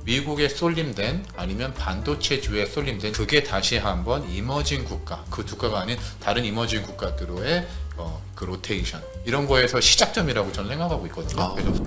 미국에 쏠림된 아니면 반도체주에 쏠림된 그게 다시 한번 이머징 국가, 그 국가가 아닌 다른 이머징 국가들의 그 로테이션 이런 거에서 시작점이라고 저는 생각하고 있거든요. 그래서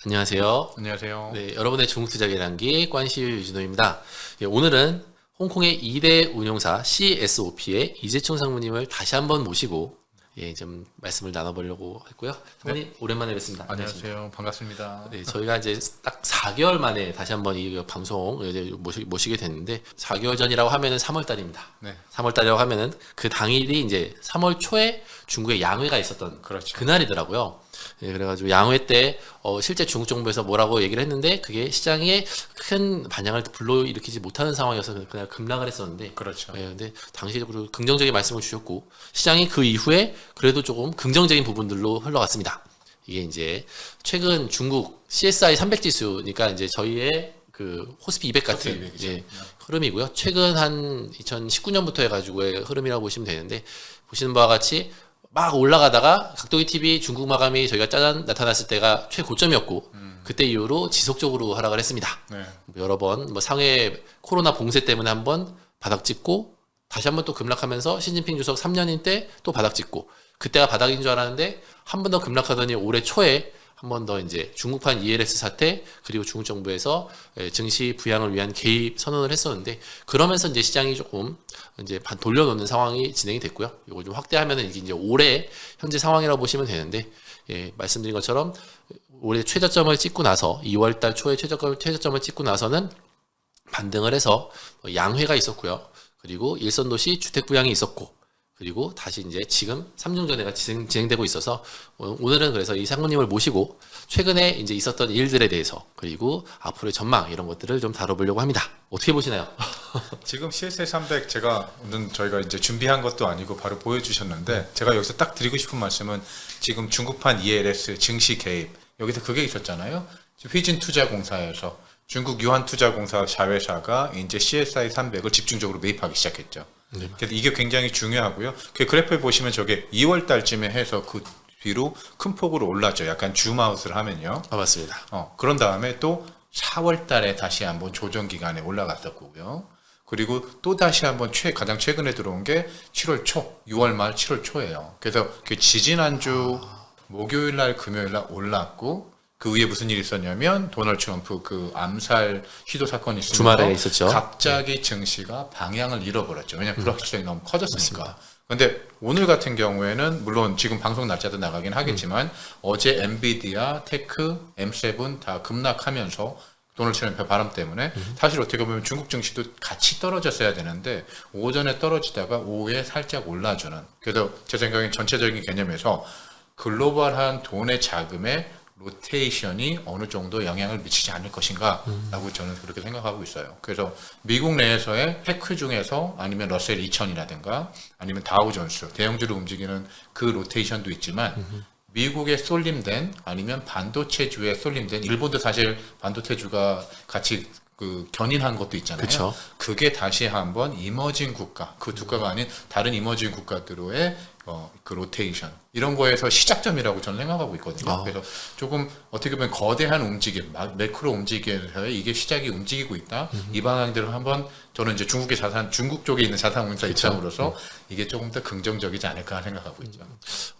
안녕하세요. 안녕하세요. 네, 여러분의 중국 투자 계량기 관시유 유진호입니다. 오늘은 홍콩의 2대 운용사 CSOP의 이재총 상무님을 다시 한번 모시고 좀 말씀을 나눠보려고 했고요. 상무님 오랜만에 뵙습니다. 안녕하세요. 반갑습니다. 네, 저희가 이제 딱 4개월 만에 다시 한번 이 방송 이제 모시게 됐는데 4개월 전이라고 하면은 3월 달입니다. 네. 3월 달이라고 하면은 그 당일이 이제 3월 초에 중국에 양회가 있었던 그렇죠. 그날이더라고요. 네, 그래가지고 양회 때 실제 중국 정부에서 뭐라고 얘기를 했는데 그게 시장에 큰 반향을 불러일으키지 못하는 상황이어서 그냥 급락을 했었는데 그렇죠. 네, 근데 당시적으로 긍정적인 말씀을 주셨고 시장이 그 이후에 그래도 조금 긍정적인 부분들로 흘러갔습니다. 이게 이제 최근 중국 CSI 300 지수니까 이제 저희의 그 호스피 200 같은 흐름이고요. 최근 한 2019년부터 해가지고의 흐름이라고 보시면 되는데 보시는 바와 같이 막 올라가다가 각도기 TV 중국 마감이 저희가 짜잔 나타났을 때가 최고점이었고 그때 이후로 지속적으로 하락을 했습니다. 네. 여러 번 상해 코로나 봉쇄 때문에 한번 바닥 찍고 다시 한번 또 급락하면서 시진핑 주석 3년인 때 또 바닥 찍고 그때가 바닥인 줄 알았는데 한 번 더 급락하더니 올해 초에 한 번 더 이제 중국판 ELS 사태 그리고 중국 정부에서 증시 부양을 위한 개입 선언을 했었는데 그러면서 이제 시장이 조금 이제 돌려놓는 상황이 진행이 됐고요. 이걸 좀 확대하면은 이게 이제 올해 현재 상황이라고 보시면 되는데 말씀드린 것처럼 올해 최저점을 찍고 나서 2월달 초에 최저점을 찍고 나서는 반등을 해서 양회가 있었고요. 그리고 일선도시 주택 부양이 있었고 그리고 다시 이제 지금 3중전회가 진행되고 있어서 오늘은 그래서 이 상무님을 모시고 최근에 이제 있었던 일들에 대해서 그리고 앞으로의 전망 이런 것들을 좀 다뤄보려고 합니다. 어떻게 보시나요? 지금 CSI 300 저희가 이제 준비한 것도 아니고 바로 보여주셨는데 제가 여기서 딱 드리고 싶은 말씀은 지금 중국판 ELS 증시 개입 여기서 그게 있었잖아요. 휘진투자공사에서 중국 유한투자공사 자회사가 이제 CSI 300을 집중적으로 매입하기 시작했죠. 네. 그래서 이게 굉장히 중요하고요. 그 그래프에 보시면 저게 2월 달쯤에 해서 그 뒤로 큰 폭으로 올랐죠. 약간 줌아웃을 하면요. 맞습니다. 그런 다음에 또 4월 달에 다시 한번 조정 기간에 올라갔었고요. 그리고 또 다시 한번 가장 최근에 들어온 게 7월 초, 6월 말 7월 초예요. 그래서 그 지지난주 목요일 날 금요일 날 올랐고 그 위에 무슨 일이 있었냐면 도널드 트럼프 그 암살 시도 사건이 있으면서 주말에 있었죠. 갑자기 증시가 방향을 잃어버렸죠. 왜냐하면 불확실성이 너무 커졌으니까. 근데 오늘 같은 경우에는 물론 지금 방송 날짜도 나가긴 하겠지만 어제 엔비디아, 테크, M7 다 급락하면서 도널드 트럼프의 바람 때문에 사실 어떻게 보면 중국 증시도 같이 떨어졌어야 되는데 오전에 떨어지다가 오후에 살짝 올라주는 그래서 제 생각엔 전체적인 개념에서 글로벌한 돈의 자금에 로테이션이 어느 정도 영향을 미치지 않을 것인가 라고 저는 그렇게 생각하고 있어요. 그래서 미국 내에서의 테크 중에서 아니면 러셀 2000이라든가 아니면 다우존스 대형주를 움직이는 그 로테이션도 있지만 미국에 쏠림된 아니면 반도체주에 쏠림된 일본도 사실 반도체주가 같이 그 견인한 것도 있잖아요. 그쵸. 그게 다시 한번 이머징 국가, 그 국가가 아닌 다른 이머징 국가들의 그 로테이션 이런 거에서 시작점이라고 저는 생각하고 있거든요. 그래서 조금 어떻게 보면 거대한 움직임, 매크로 움직임에서 이게 시작이 움직이고 있다. 이 방향들을 한번 저는 이제 중국 쪽에 있는 자산운용사 입장으로서 이게 조금 더 긍정적이지 않을까 생각하고 있죠.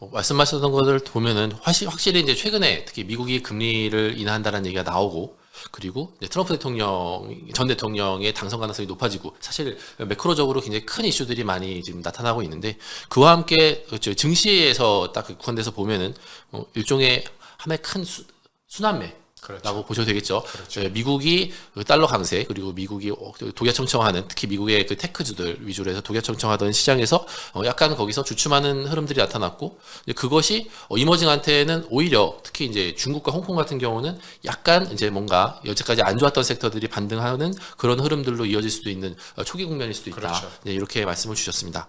말씀하셨던 것을 보면은 확실히 이제 최근에 특히 미국이 금리를 인하한다는 얘기가 나오고 그리고 이제 트럼프 전 대통령의 당선 가능성이 높아지고 사실 매크로적으로 굉장히 큰 이슈들이 많이 지금 나타나고 있는데 그와 함께 증시에서 딱 국한돼서 보면은 일종의 하나의 큰 순환매 라고 보셔도 되겠죠. 그렇죠. 미국이 달러 강세 그리고 미국이 독야청청하는 특히 미국의 그 테크주들 위주로 해서 독야청청하던 시장에서 약간 거기서 주춤하는 흐름들이 나타났고 그것이 이머징한테는 오히려 특히 이제 중국과 홍콩 같은 경우는 약간 이제 뭔가 여태까지 안 좋았던 섹터들이 반등하는 그런 흐름들로 이어질 수도 있는 초기 국면일 수도 있다. 그렇죠. 이렇게 말씀을 주셨습니다.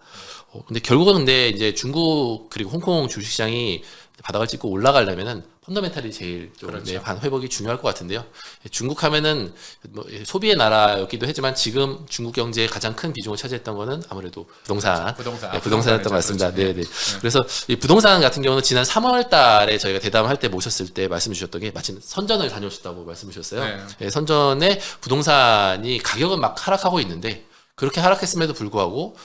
근데 결국은 이제 중국 그리고 홍콩 주식시장이 바닥을 찍고 올라가려면은 펀더멘탈이 제일 좀 그렇죠. 네, 회복이 중요할 것 같은데요. 중국 하면은 뭐 소비의 나라였기도 했지만 지금 중국 경제의 가장 큰 비중을 차지했던 거는 아무래도 부동산, 네, 부동산이었던 것 같습니다. 네, 네. 그래서 이 부동산 같은 경우는 지난 3월 달에 저희가 대담할 때 모셨을 때 말씀 주셨던 게 마침 선전을 다녀오셨다고 말씀 주셨어요. 네. 네, 선전에 부동산이 가격은 막 하락하고 있는데 그렇게 하락했음에도 불구하고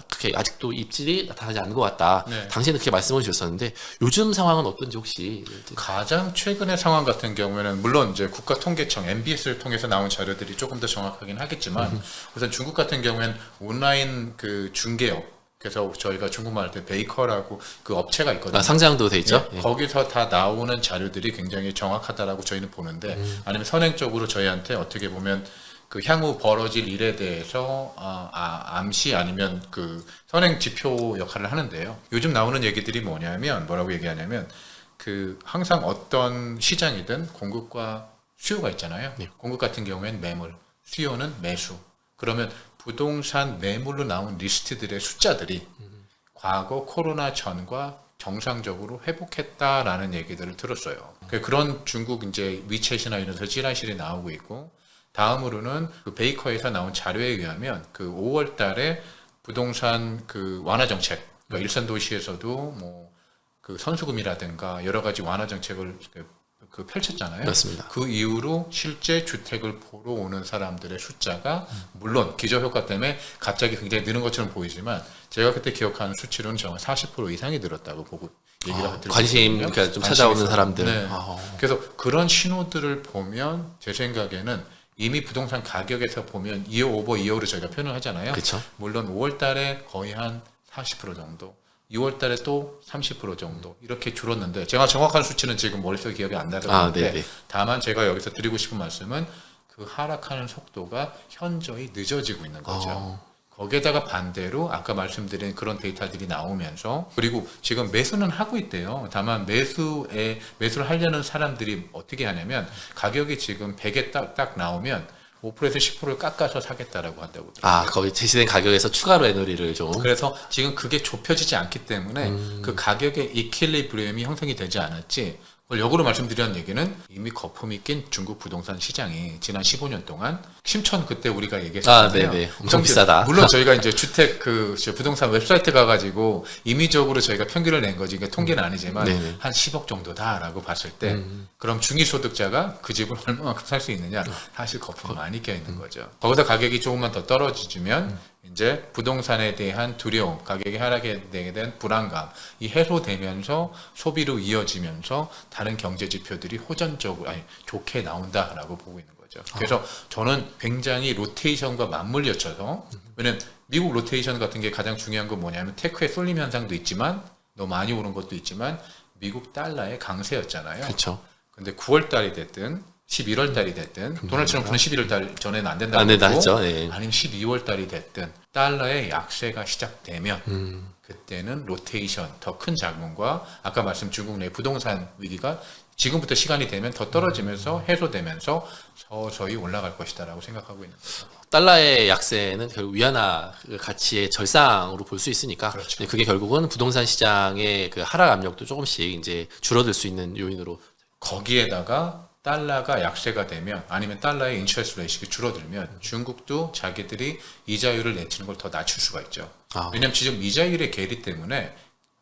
그렇게 아직도 입질이 나타나지 않는 것 같다. 네. 당시에는 그렇게 말씀을 주셨었는데 요즘 상황은 어떤지 혹시 가장 최근의 상황 같은 경우에는 물론 이제 국가통계청 MBS를 통해서 나온 자료들이 조금 더 정확하긴 하겠지만 우선 중국 같은 경우에는 온라인 그 중개업 그래서 저희가 중국말 할 때 베이커라고 그 업체가 있거든요. 상장도 돼 있죠. 예, 거기서 다 나오는 자료들이 굉장히 정확하다라고 저희는 보는데 아니면 선행적으로 저희한테 어떻게 보면 그 향후 벌어질 일에 대해서 암시 아니면 그 선행 지표 역할을 하는데요. 요즘 나오는 얘기들이 뭐냐면 얘기하냐면 그 항상 어떤 시장이든 공급과 수요가 있잖아요. 네. 공급 같은 경우에는 매물, 수요는 매수. 그러면 부동산 매물로 나온 리스트들의 숫자들이 과거 코로나 전과 정상적으로 회복했다라는 얘기들을 들었어요. 그런 중국 이제 위챗이나 이런 데서 찌라시들이 나오고 있고 다음으로는 그 베이커에서 나온 자료에 의하면 그 5월 달에 부동산 그 완화 정책, 그러니까 일선 도시에서도 뭐 그 선수금이라든가 여러 가지 완화 정책을 그 펼쳤잖아요. 맞습니다. 그 이후로 실제 주택을 보러 오는 사람들의 숫자가 물론 기저효과 때문에 갑자기 굉장히 느는 것처럼 보이지만 제가 그때 기억하는 수치로는 정말 40% 이상이 늘었다고 보고 얘기가 들었거든요. 관심 그러니까 좀 찾아오는 관심이 사람들. 네. 그래서 그런 신호들을 보면 제 생각에는 이미 부동산 가격에서 보면 이어오버 이어로 저희가 표현을 하잖아요. 그렇죠. 물론 5월 달에 거의 한 40% 정도, 6월 달에 또 30% 정도 이렇게 줄었는데 제가 정확한 수치는 지금 머릿속에 기억이 안 나서 그런데 네네. 다만 제가 여기서 드리고 싶은 말씀은 그 하락하는 속도가 현저히 늦어지고 있는 거죠. 거기에다가 반대로 아까 말씀드린 그런 데이터들이 나오면서 그리고 지금 매수는 하고 있대요. 다만 매수를 하려는 사람들이 어떻게 하냐면 가격이 지금 100에 딱 나오면 5%에서 10%를 깎아서 사겠다라고 한다고. 거기 제시된 가격에서 추가로 에너리를 좀. 그래서 지금 그게 좁혀지지 않기 때문에 그 가격의 이퀄리브리엄이 형성이 되지 않았지. 그걸 역으로 말씀드리는 얘기는 이미 거품이 낀 중국 부동산 시장이 지난 15년 동안 심천 그때 우리가 얘기했었잖아요. 네네. 엄청 비싸다. 물론 저희가 이제 주택 그 부동산 웹사이트 가가지고 임의적으로 저희가 평균을 낸 거지. 이게 통계는 아니지만 네네. 한 10억 정도다라고 봤을 때 그럼 중위소득자가 그 집을 얼마만큼 살 수 있느냐? 사실 거품이 많이 껴 있는 거죠. 거기서 가격이 조금만 더 떨어지면 이제 부동산에 대한 두려움, 가격이 하락에 대한 불안감, 이 해소되면서 소비로 이어지면서 다른 경제 지표들이 호전적으로 좋게 나온다라고 보고 있는 거죠. 그래서 저는 굉장히 로테이션과 맞물려쳐서 왜냐면 미국 로테이션 같은 게 가장 중요한 건 뭐냐면 테크의 쏠림 현상도 있지만 너무 많이 오른 것도 있지만 미국 달러의 강세였잖아요. 그렇죠. 근데 9월 달이 됐든 11월 달이 됐든 도널드 트럼프는 11월 달 전에는 안 된다고 안 된다 그러고 했죠. 네. 아니면 12월 달이 됐든 달러의 약세가 시작되면 그때는 로테이션 더 큰 자금과 아까 말씀 중국 내 부동산 위기가 지금부터 시간이 되면 더 떨어지면서 해소되면서 서서히 올라갈 것이다라고 생각하고 있는 거죠. 달러의 약세는 결국 위안화 그 가치의 절상으로 볼 수 있으니까 그렇죠. 그게 결국은 부동산 시장의 그 하락 압력도 조금씩 이제 줄어들 수 있는 요인으로. 거기에다가 달러가 약세가 되면 아니면 달러의 인터레스트 레이트가 줄어들면 중국도 자기들이 이자율을 내치는 걸 더 낮출 수가 있죠. 왜냐하면 지금 이자율의 괴리 때문에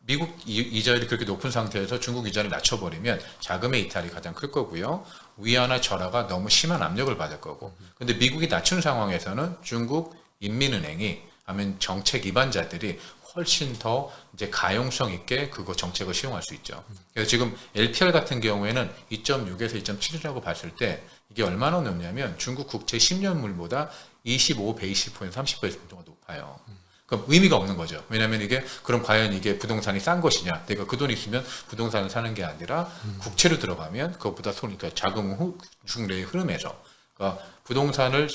미국 이자율이 그렇게 높은 상태에서 중국 이자를 낮춰버리면 자금의 이탈이 가장 클 거고요. 위안화 절하가 너무 심한 압력을 받을 거고. 근데 미국이 낮춘 상황에서는 중국 인민은행이 아니면 정책 입안자들이 훨씬 더 이제 가용성 있게 그거 정책을 시행할 수 있죠. 그래서 지금 LPR 같은 경우에는 2.6에서 2.7이라고 봤을 때 이게 얼마나 높냐면 중국 국채 10년물보다 25 베이시 포인트, 30 베이시 포인트가 높아요. 그럼 의미가 없는 거죠. 왜냐하면 이게 그럼 과연 이게 부동산이 싼 것이냐? 내가 그 돈이 있으면 부동산을 사는 게 아니라 국채로 들어가면 그것보다 그러니까 자금 중래의 흐름에서 그러니까 부동산을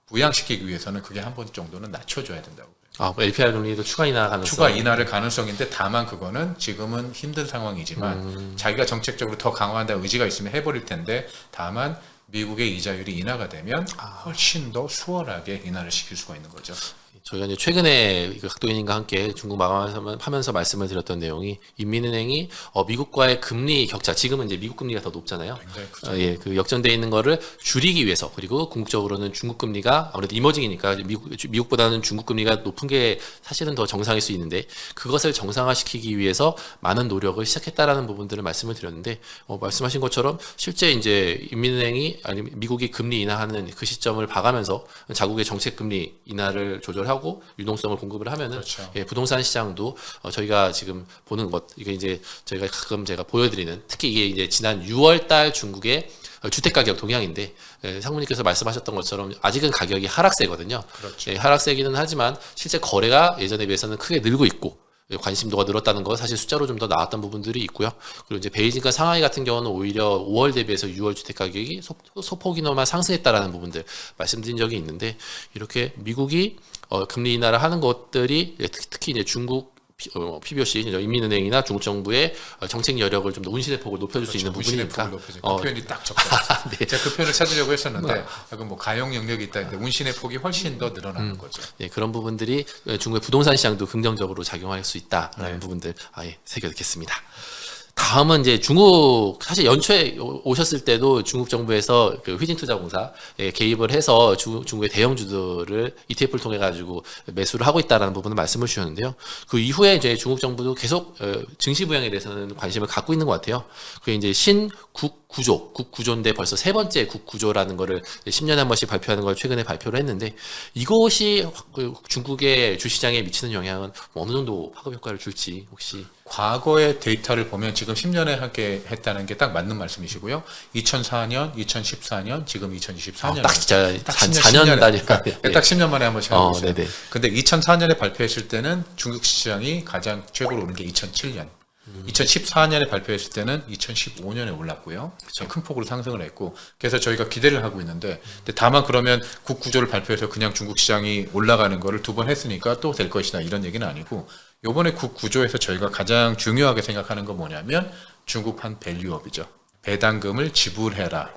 부양시키기 위해서는 그게 한 번 정도는 낮춰줘야 된다고. LPR 금리도 추가 인하 가능성. 추가 인하를 가능성인데 다만 그거는 지금은 힘든 상황이지만 자기가 정책적으로 더 강화한다 의지가 있으면 해버릴 텐데 다만 미국의 이자율이 인하가 되면 훨씬 더 수월하게 인하를 시킬 수가 있는 거죠. 저희가 이제 최근에 각도인님과 함께 중국 마감하면서 말씀을 드렸던 내용이 인민은행이 미국과의 금리 격차, 지금은 이제 미국 금리가 더 높잖아요. 굉장히 크죠. 예, 그 역전돼 있는 거를 줄이기 위해서, 그리고 궁극적으로는 중국 금리가 아무래도 이머징이니까 미국보다는 중국 금리가 높은 게 사실은 더 정상일 수 있는데, 그것을 정상화시키기 위해서 많은 노력을 시작했다라는 부분들을 말씀을 드렸는데, 말씀하신 것처럼 실제 이제 인민은행이 아니면 미국이 금리 인하하는 그 시점을 봐가면서 자국의 정책 금리 인하를 조절하고 유동성을 공급을 하면은 그렇죠. 예, 부동산 시장도 저희가 지금 보는 것, 이게 이제 저희가 가끔 제가 보여드리는, 특히 이게 이제 지난 6월달 중국의 주택 가격 동향인데, 상무님께서 말씀하셨던 것처럼 아직은 가격이 하락세거든요. 그렇죠. 예, 하락세기는 하지만 실제 거래가 예전에 비해서는 크게 늘고 있고, 관심도가 늘었다는 거 사실 숫자로 좀 더 나왔던 부분들이 있고요. 그리고 이제 베이징과 상하이 같은 경우는 오히려 5월 대비해서 6월 주택 가격이 소폭이나마 상승했다라는 부분들 말씀드린 적이 있는데, 이렇게 미국이 금리 인하를 하는 것들이 특히 이제 중국 PBOC 인민은행이나 중국 정부의 정책 여력을 좀 더 운신의 폭을 높여줄 수 있는 부분이니까. 그 표현이 딱 적절해요. 네. 제가 그 표현을 찾으려고 했었는데 약간 뭐 가용 영역이 있다 했는데 운신의 폭이 훨씬 더 늘어나는 거죠. 예, 그런 부분들이 중국의 부동산 시장도 긍정적으로 작용할 수 있다라는 네. 부분들 아예 새겨듣겠습니다. 다음은 이제 중국, 사실 연초에 오셨을 때도 중국 정부에서 그 휘진투자공사에 개입을 해서 중국의 대형주들을 ETF를 통해 가지고 매수를 하고 있다라는 부분을 말씀을 주셨는데요. 그 이후에 이제 중국 정부도 계속 증시 부양에 대해서는 관심을 갖고 있는 것 같아요. 그게 이제 신국 구조인데 벌써 세 번째 국 구조라는 거를 10년에 한 번씩 발표하는 걸 최근에 발표를 했는데, 이것이 중국의 주시장에 미치는 영향은 어느 정도 파급 효과를 줄지 혹시? 과거의 데이터를 보면 지금 10년에 함께 했다는 게 딱 맞는 말씀이시고요. 2004년, 2014년, 지금 2024년. 딱 진짜 딱 4년 단위. 딱 10년 만에 한 번씩 하고 있어요. 네네. 근데 2004년에 발표했을 때는 중국 시장이 가장 최고로 오른 게 2007년. 2014년에 발표했을 때는 2015년에 올랐고요. 큰 폭으로 상승을 했고, 그래서 저희가 기대를 하고 있는데, 근데 다만 그러면 국 구조를 발표해서 그냥 중국 시장이 올라가는 거를 두 번 했으니까 또 될 것이다 이런 얘기는 아니고, 요번에 국 구조에서 저희가 가장 중요하게 생각하는 건 뭐냐면 중국판 밸류업이죠. 배당금을 지불해라.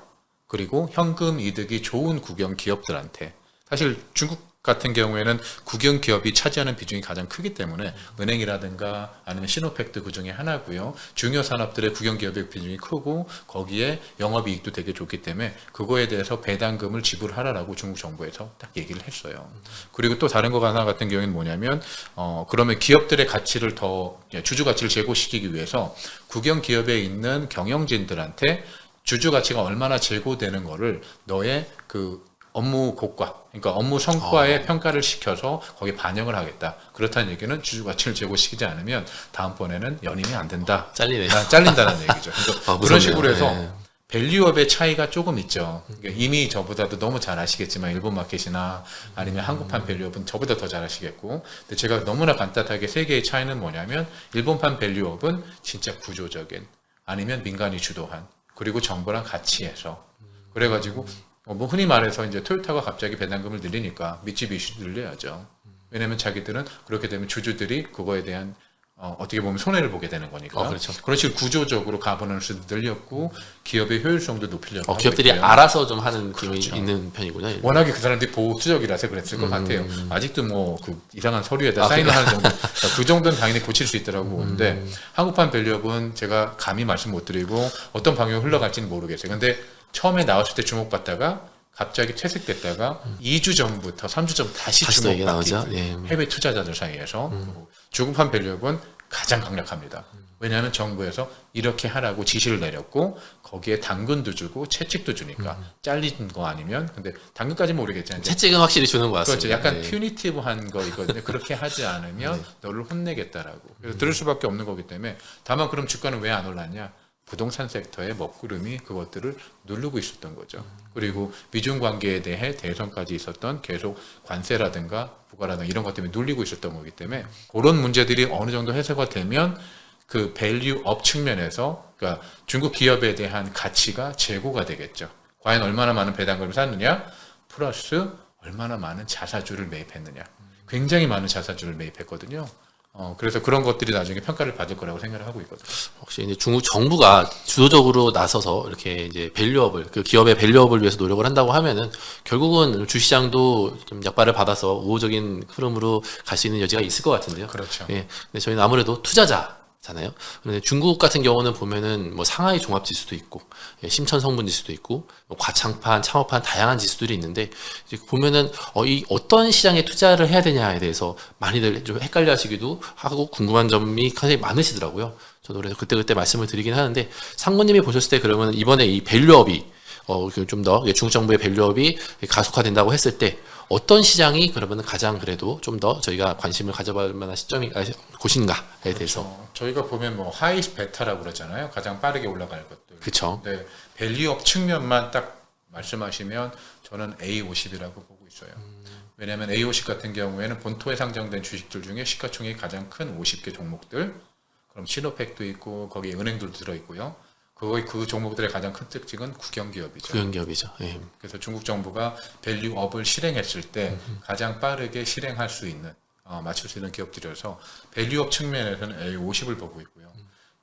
그리고 현금 이득이 좋은 국영 기업들한테, 사실 중국 같은 경우에는 국영 기업이 차지하는 비중이 가장 크기 때문에 은행이라든가 아니면 시노팩도 그 중에 하나고요. 중요 산업들의 국영 기업의 비중이 크고 거기에 영업이익도 되게 좋기 때문에 그거에 대해서 배당금을 지불하라라고 중국 정부에서 딱 얘기를 했어요. 그리고 또 다른 거 하나 같은 경우에는 뭐냐면 그러면 기업들의 가치를 더 주주 가치를 제고시키기 위해서 국영 기업에 있는 경영진들한테 주주 가치가 얼마나 제고되는 거를 너의 그 업무 고과, 그러니까 업무 성과에 평가를 시켜서 거기에 반영을 하겠다. 그렇다는 얘기는 주주 가치를 제고시키지 않으면 다음번에는 연임이 안 된다. 잘리네요. 잘린다는 얘기죠. 그래서 그런 식으로 해서 네. 밸류업의 차이가 조금 있죠. 그러니까 이미 저보다도 너무 잘 아시겠지만 일본 마켓이나 아니면 한국판 밸류업은 저보다 더 잘 아시겠고, 근데 제가 너무나 간단하게 세 개의 차이는 뭐냐면 일본판 밸류업은 진짜 구조적인, 아니면 민간이 주도한, 그리고 정부랑 같이 해서, 그래가지고 뭐 흔히 말해서 이제 토요타가 갑자기 배당금을 늘리니까 미쯔비시도 늘려야죠. 왜냐면 자기들은 그렇게 되면 주주들이 그거에 대한 어떻게 보면 손해를 보게 되는 거니까. 그렇죠. 그런 식으로 구조적으로 가버넌스도 늘렸고 기업의 효율성도 높이려고 하고 기업들이 있고요. 알아서 좀 하는 힘이 그렇죠. 있는 편이군요. 워낙에 그 사람들이 보수적이라서 그랬을 것 같아요. 아직도 뭐 그 이상한 서류에다 사인을 하는 정도, 그 정도는 당연히 고칠 수 있더라고. 근데 한국판 밸류업은 제가 감히 말씀 못 드리고 어떤 방향으로 흘러갈지는 모르겠어요. 근데 처음에 나왔을 때 주목받다가 갑자기 퇴색됐다가 2주 전부터 3주 전부터 다시 또 얘기 주목받기. 나오죠. 예. 해외 투자자들 사이에서. 중국판 밸류업은 가장 강력합니다. 왜냐하면 정부에서 이렇게 하라고 지시를 내렸고 거기에 당근도 주고 채찍도 주니까 잘린 거 아니면, 근데 당근까지는 모르겠지만 채찍은 확실히 주는 것 같습니다. 그렇죠. 약간 네. 퓨니티브한 거이거든요. 그렇게 하지 않으면 너를 혼내겠다라고. 그래서 들을 수밖에 없는 거기 때문에, 다만 그럼 주가는 왜 안 올랐냐? 부동산 섹터의 먹구름이 그것들을 누르고 있었던 거죠. 그리고 미중 관계에 대해 대선까지 있었던 계속 관세라든가 부가라든가 이런 것 때문에 눌리고 있었던 거기 때문에, 그런 문제들이 어느 정도 해소가 되면 그 밸류업 측면에서, 그러니까 중국 기업에 대한 가치가 제고가 되겠죠. 과연 얼마나 많은 배당금을 샀느냐, 플러스 얼마나 많은 자사주를 매입했느냐. 굉장히 많은 자사주를 매입했거든요. 그래서 그런 것들이 나중에 평가를 받을 거라고 생각을 하고 있거든요. 혹시 이제 중국 정부가 주도적으로 나서서 이렇게 이제 밸류업을 그 기업의 밸류업을 위해서 노력을 한다고 하면은 결국은 주시장도 좀 약발을 받아서 우호적인 흐름으로 갈 수 있는 여지가 있을 것 같은데요. 그렇죠. 예. 근데 저희는 아무래도 투자자잖아요. 그런데 중국 같은 경우는 보면은 뭐 상하이 종합 지수도 있고, 예, 심천 성분 지수도 있고, 뭐 과창판, 창업판 다양한 지수들이 있는데 이제 보면은 이 어떤 시장에 투자를 해야 되냐에 대해서 많이들 좀 헷갈려하시기도 하고 궁금한 점이 굉장히 많으시더라고요. 저도 그래서 그때 말씀을 드리긴 하는데 상무님이 보셨을 때 그러면 이번에 이 밸류업이 좀 더 중국 정부의 밸류업이 가속화된다고 했을 때 어떤 시장이 그러면 가장 그래도 좀 더 저희가 관심을 가져볼 만한 시점이 곳인가에 대해서 저희가 보면 뭐 하이 베타라고 그러잖아요. 가장 빠르게 올라갈 것들. 그렇죠. 네, 밸류업 측면만 딱 말씀하시면 저는 A50이라고 보고 있어요. 왜냐하면 A50 같은 경우에는 본토에 상장된 주식들 중에 시가총액이 가장 큰 50개 종목들. 그럼 신호팩도 있고 거기에 은행들도 들어 있고요. 그 종목들의 가장 큰 특징은 국영기업이죠. 국영기업이죠. 예. 그래서 중국 정부가 밸류업을 실행했을 때 가장 빠르게 실행할 수 있는 맞출 수 있는 기업들이어서 밸류업 측면에서는 A50을 보고 있고요.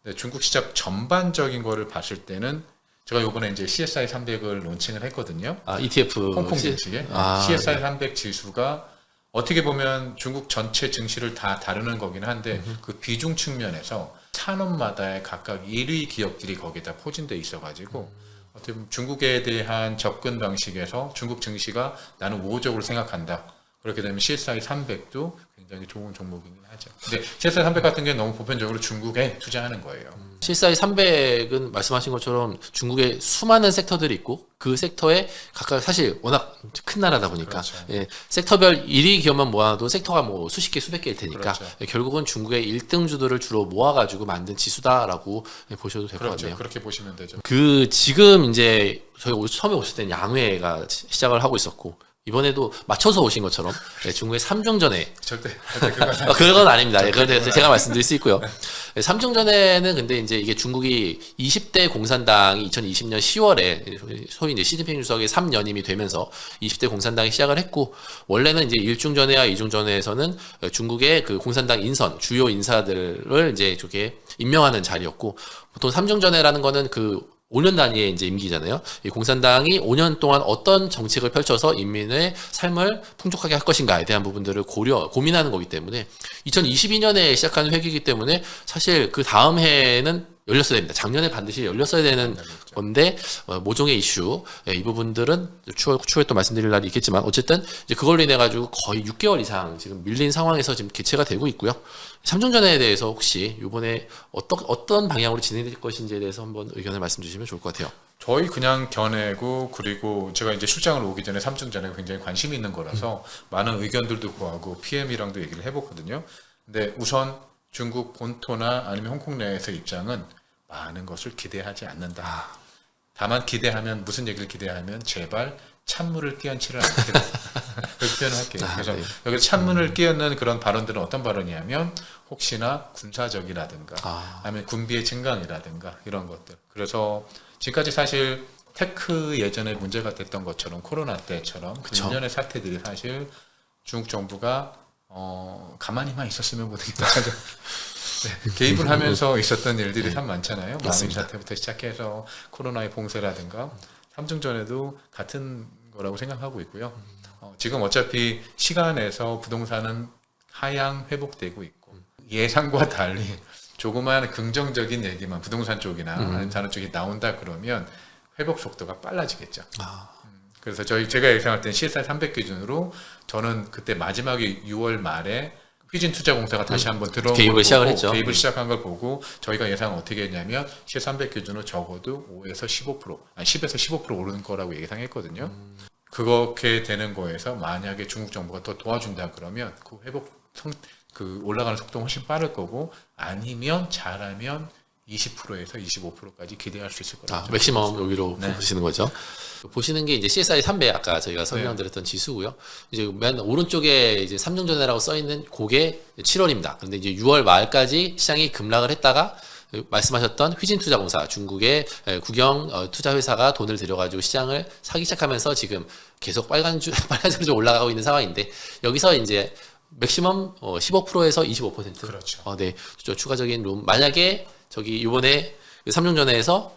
근데 중국 시장 전반적인 거를 봤을 때는 제가 이번에 이제 CSI 300을 론칭을 했거든요. ETF 홍콩 증시에 CSI 300 지수가 어떻게 보면 중국 전체 증시를 다 다루는 거긴 한데 그 비중 측면에서 산업마다의 각각 1위 기업들이 거기다 포진돼 있어가지고 어떻게 보면 중국에 대한 접근 방식에서 중국 증시가 나는 우호적으로 생각한다. 그렇게 되면 CSI 300도 굉장히 좋은 종목이긴 하죠. 근데 CSI 300 같은 경우는 너무 보편적으로 중국에 투자하는 거예요. CSI 300은 말씀하신 것처럼 중국에 수많은 섹터들이 있고 그 섹터에 각각 사실 워낙 큰 나라다 보니까 그렇죠. 예, 섹터별 1위 기업만 모아도 섹터가 뭐 수십 개 수백 개일 테니까 그렇죠. 예, 결국은 중국의 1등주들을 주로 모아가지고 만든 지수다라고 보셔도 될 것 그렇죠. 같네요. 그렇게 보시면 되죠. 그 지금 이제 저희 처음에 오실 때는 양회가 시작을 하고 있었고 이번에도 맞춰서 오신 것처럼 예, 중국의 3중전에 절대 그건 그건 아닙니다. 예, 그런데 제가 말씀드릴 수 있고요. 예, 3중전에는 근데 이제 이게 중국이 20대 공산당이 2020년 10월에 소위 이제 시진핑 주석의 3연임이 되면서 20대 공산당이 시작을 했고 원래는 이제 1중전회와 2중전회에서는 중국의 그 공산당 인선 주요 인사들을 이제 저게 임명하는 자리였고 보통 3중전회라는 거는 그 5년 단위의 이제 임기잖아요. 이 공산당이 5년 동안 어떤 정책을 펼쳐서 인민의 삶을 풍족하게 할 것인가에 대한 부분들을 고민하는 거기 때문에 2022년에 시작하는 회기이기 때문에 사실 그 다음 해에는 열렸어야 됩니다. 작년에 반드시 열렸어야 되는 건데 모종의 이슈 이 부분들은 추후에 또 말씀드릴 날이 있겠지만 어쨌든 이제 그걸로 인해 가지고 거의 6개월 이상 지금 밀린 상황에서 지금 개최가 되고 있고요. 3중전에 대해서 혹시 이번에 어떤 방향으로 진행될 것인지에 대해서 한번 의견을 말씀 주시면 좋을 것 같아요. 저희 그냥 견해고 그리고 제가 이제 출장을 오기 전에 3중전에 굉장히 관심이 있는 거라서 많은 의견들도 구하고 PM이랑도 얘기를 해봤거든요. 근데 우선 중국 본토나 아니면 홍콩 내에서 입장은 많은 것을 기대하지 않는다. 다만 기대하면 무슨 얘기를 기대하면 제발 찬물을 끼얹지를 않게 그렇게 표현할게요. 그래서 네. 여기 찬물을 끼얹는 그런 발언들은 어떤 발언이냐면 혹시나 군사적이라든가 아니면 군비의 증강이라든가 이런 것들. 그래서 지금까지 사실 테크 예전에 문제가 됐던 것처럼 코로나 때처럼 그 일련의 사태들이 사실 중국 정부가 가만히만 있었으면 모르겠다. 네, 개입을 하면서 있었던 일들이 참 많잖아요. 마음 사태부터 시작해서 코로나의 봉쇄라든가 3중전에도 같은 거라고 생각하고 있고요. 지금 어차피 시간에서 부동산은 하향 회복되고 있고 예상과 달리 조그마한 긍정적인 얘기만 부동산 쪽이나 아니면 다른 쪽이 나온다 그러면 회복 속도가 빨라지겠죠. 그래서 제가 예상할 때는 CSI 300 기준으로 저는 그때 마지막에 6월 말에 휘진투자공사가 다시 한번 들어온 개입을 시작을 했죠. 개입을 시작한 걸 보고 저희가 예상을 어떻게 했냐면 CSI 300 기준으로 적어도 5에서 15%, 아니 10에서 15% 오르는 거라고 예상했거든요. 그렇게 되는 거에서 만약에 중국 정부가 더 도와준다 그러면 그 그 올라가는 속도가 훨씬 빠를 거고 아니면 잘하면 20%에서 25%까지 기대할 수 있을 거라고. 맥시멈 여기로 네. 보시는 거죠. 보시는 게 이제 CSI 300 아까 저희가 설명드렸던 지수고요. 이제 맨 오른쪽에 이제 3중전회라고 써 있는 그게 7월입니다. 그런데 이제 6월 말까지 시장이 급락을 했다가 말씀하셨던 휘진투자공사 중국의 국영 투자 회사가 돈을 들여가지고 시장을 사기 시작하면서 지금 계속 빨간색으로 좀 올라가고 있는 상황인데 여기서 이제 맥시멈 15%에서 25%. 그렇죠. 네, 추가적인 룸. 만약에 저기 이번에 3중전에서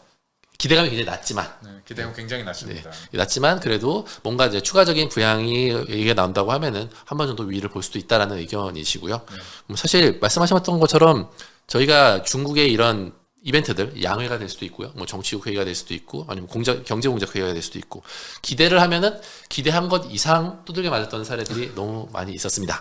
기대감이 굉장히 낮지만 네, 기대감 굉장히 낮습니다. 낮지만 그래도 뭔가 이제 추가적인 부양이 얘기가 나온다고 하면은 한 번 정도 위를 볼 수도 있다라는 의견이시고요. 사실 말씀하셨던 것처럼 저희가 중국의 이런 이벤트들 양회가 될 수도 있고요. 뭐 정치국 회의가 될 수도 있고 아니면 경제 공작 회의가 될 수도 있고 기대를 하면은 기대한 것 이상 두들겨 맞았던 사례들이 너무 많이 있었습니다.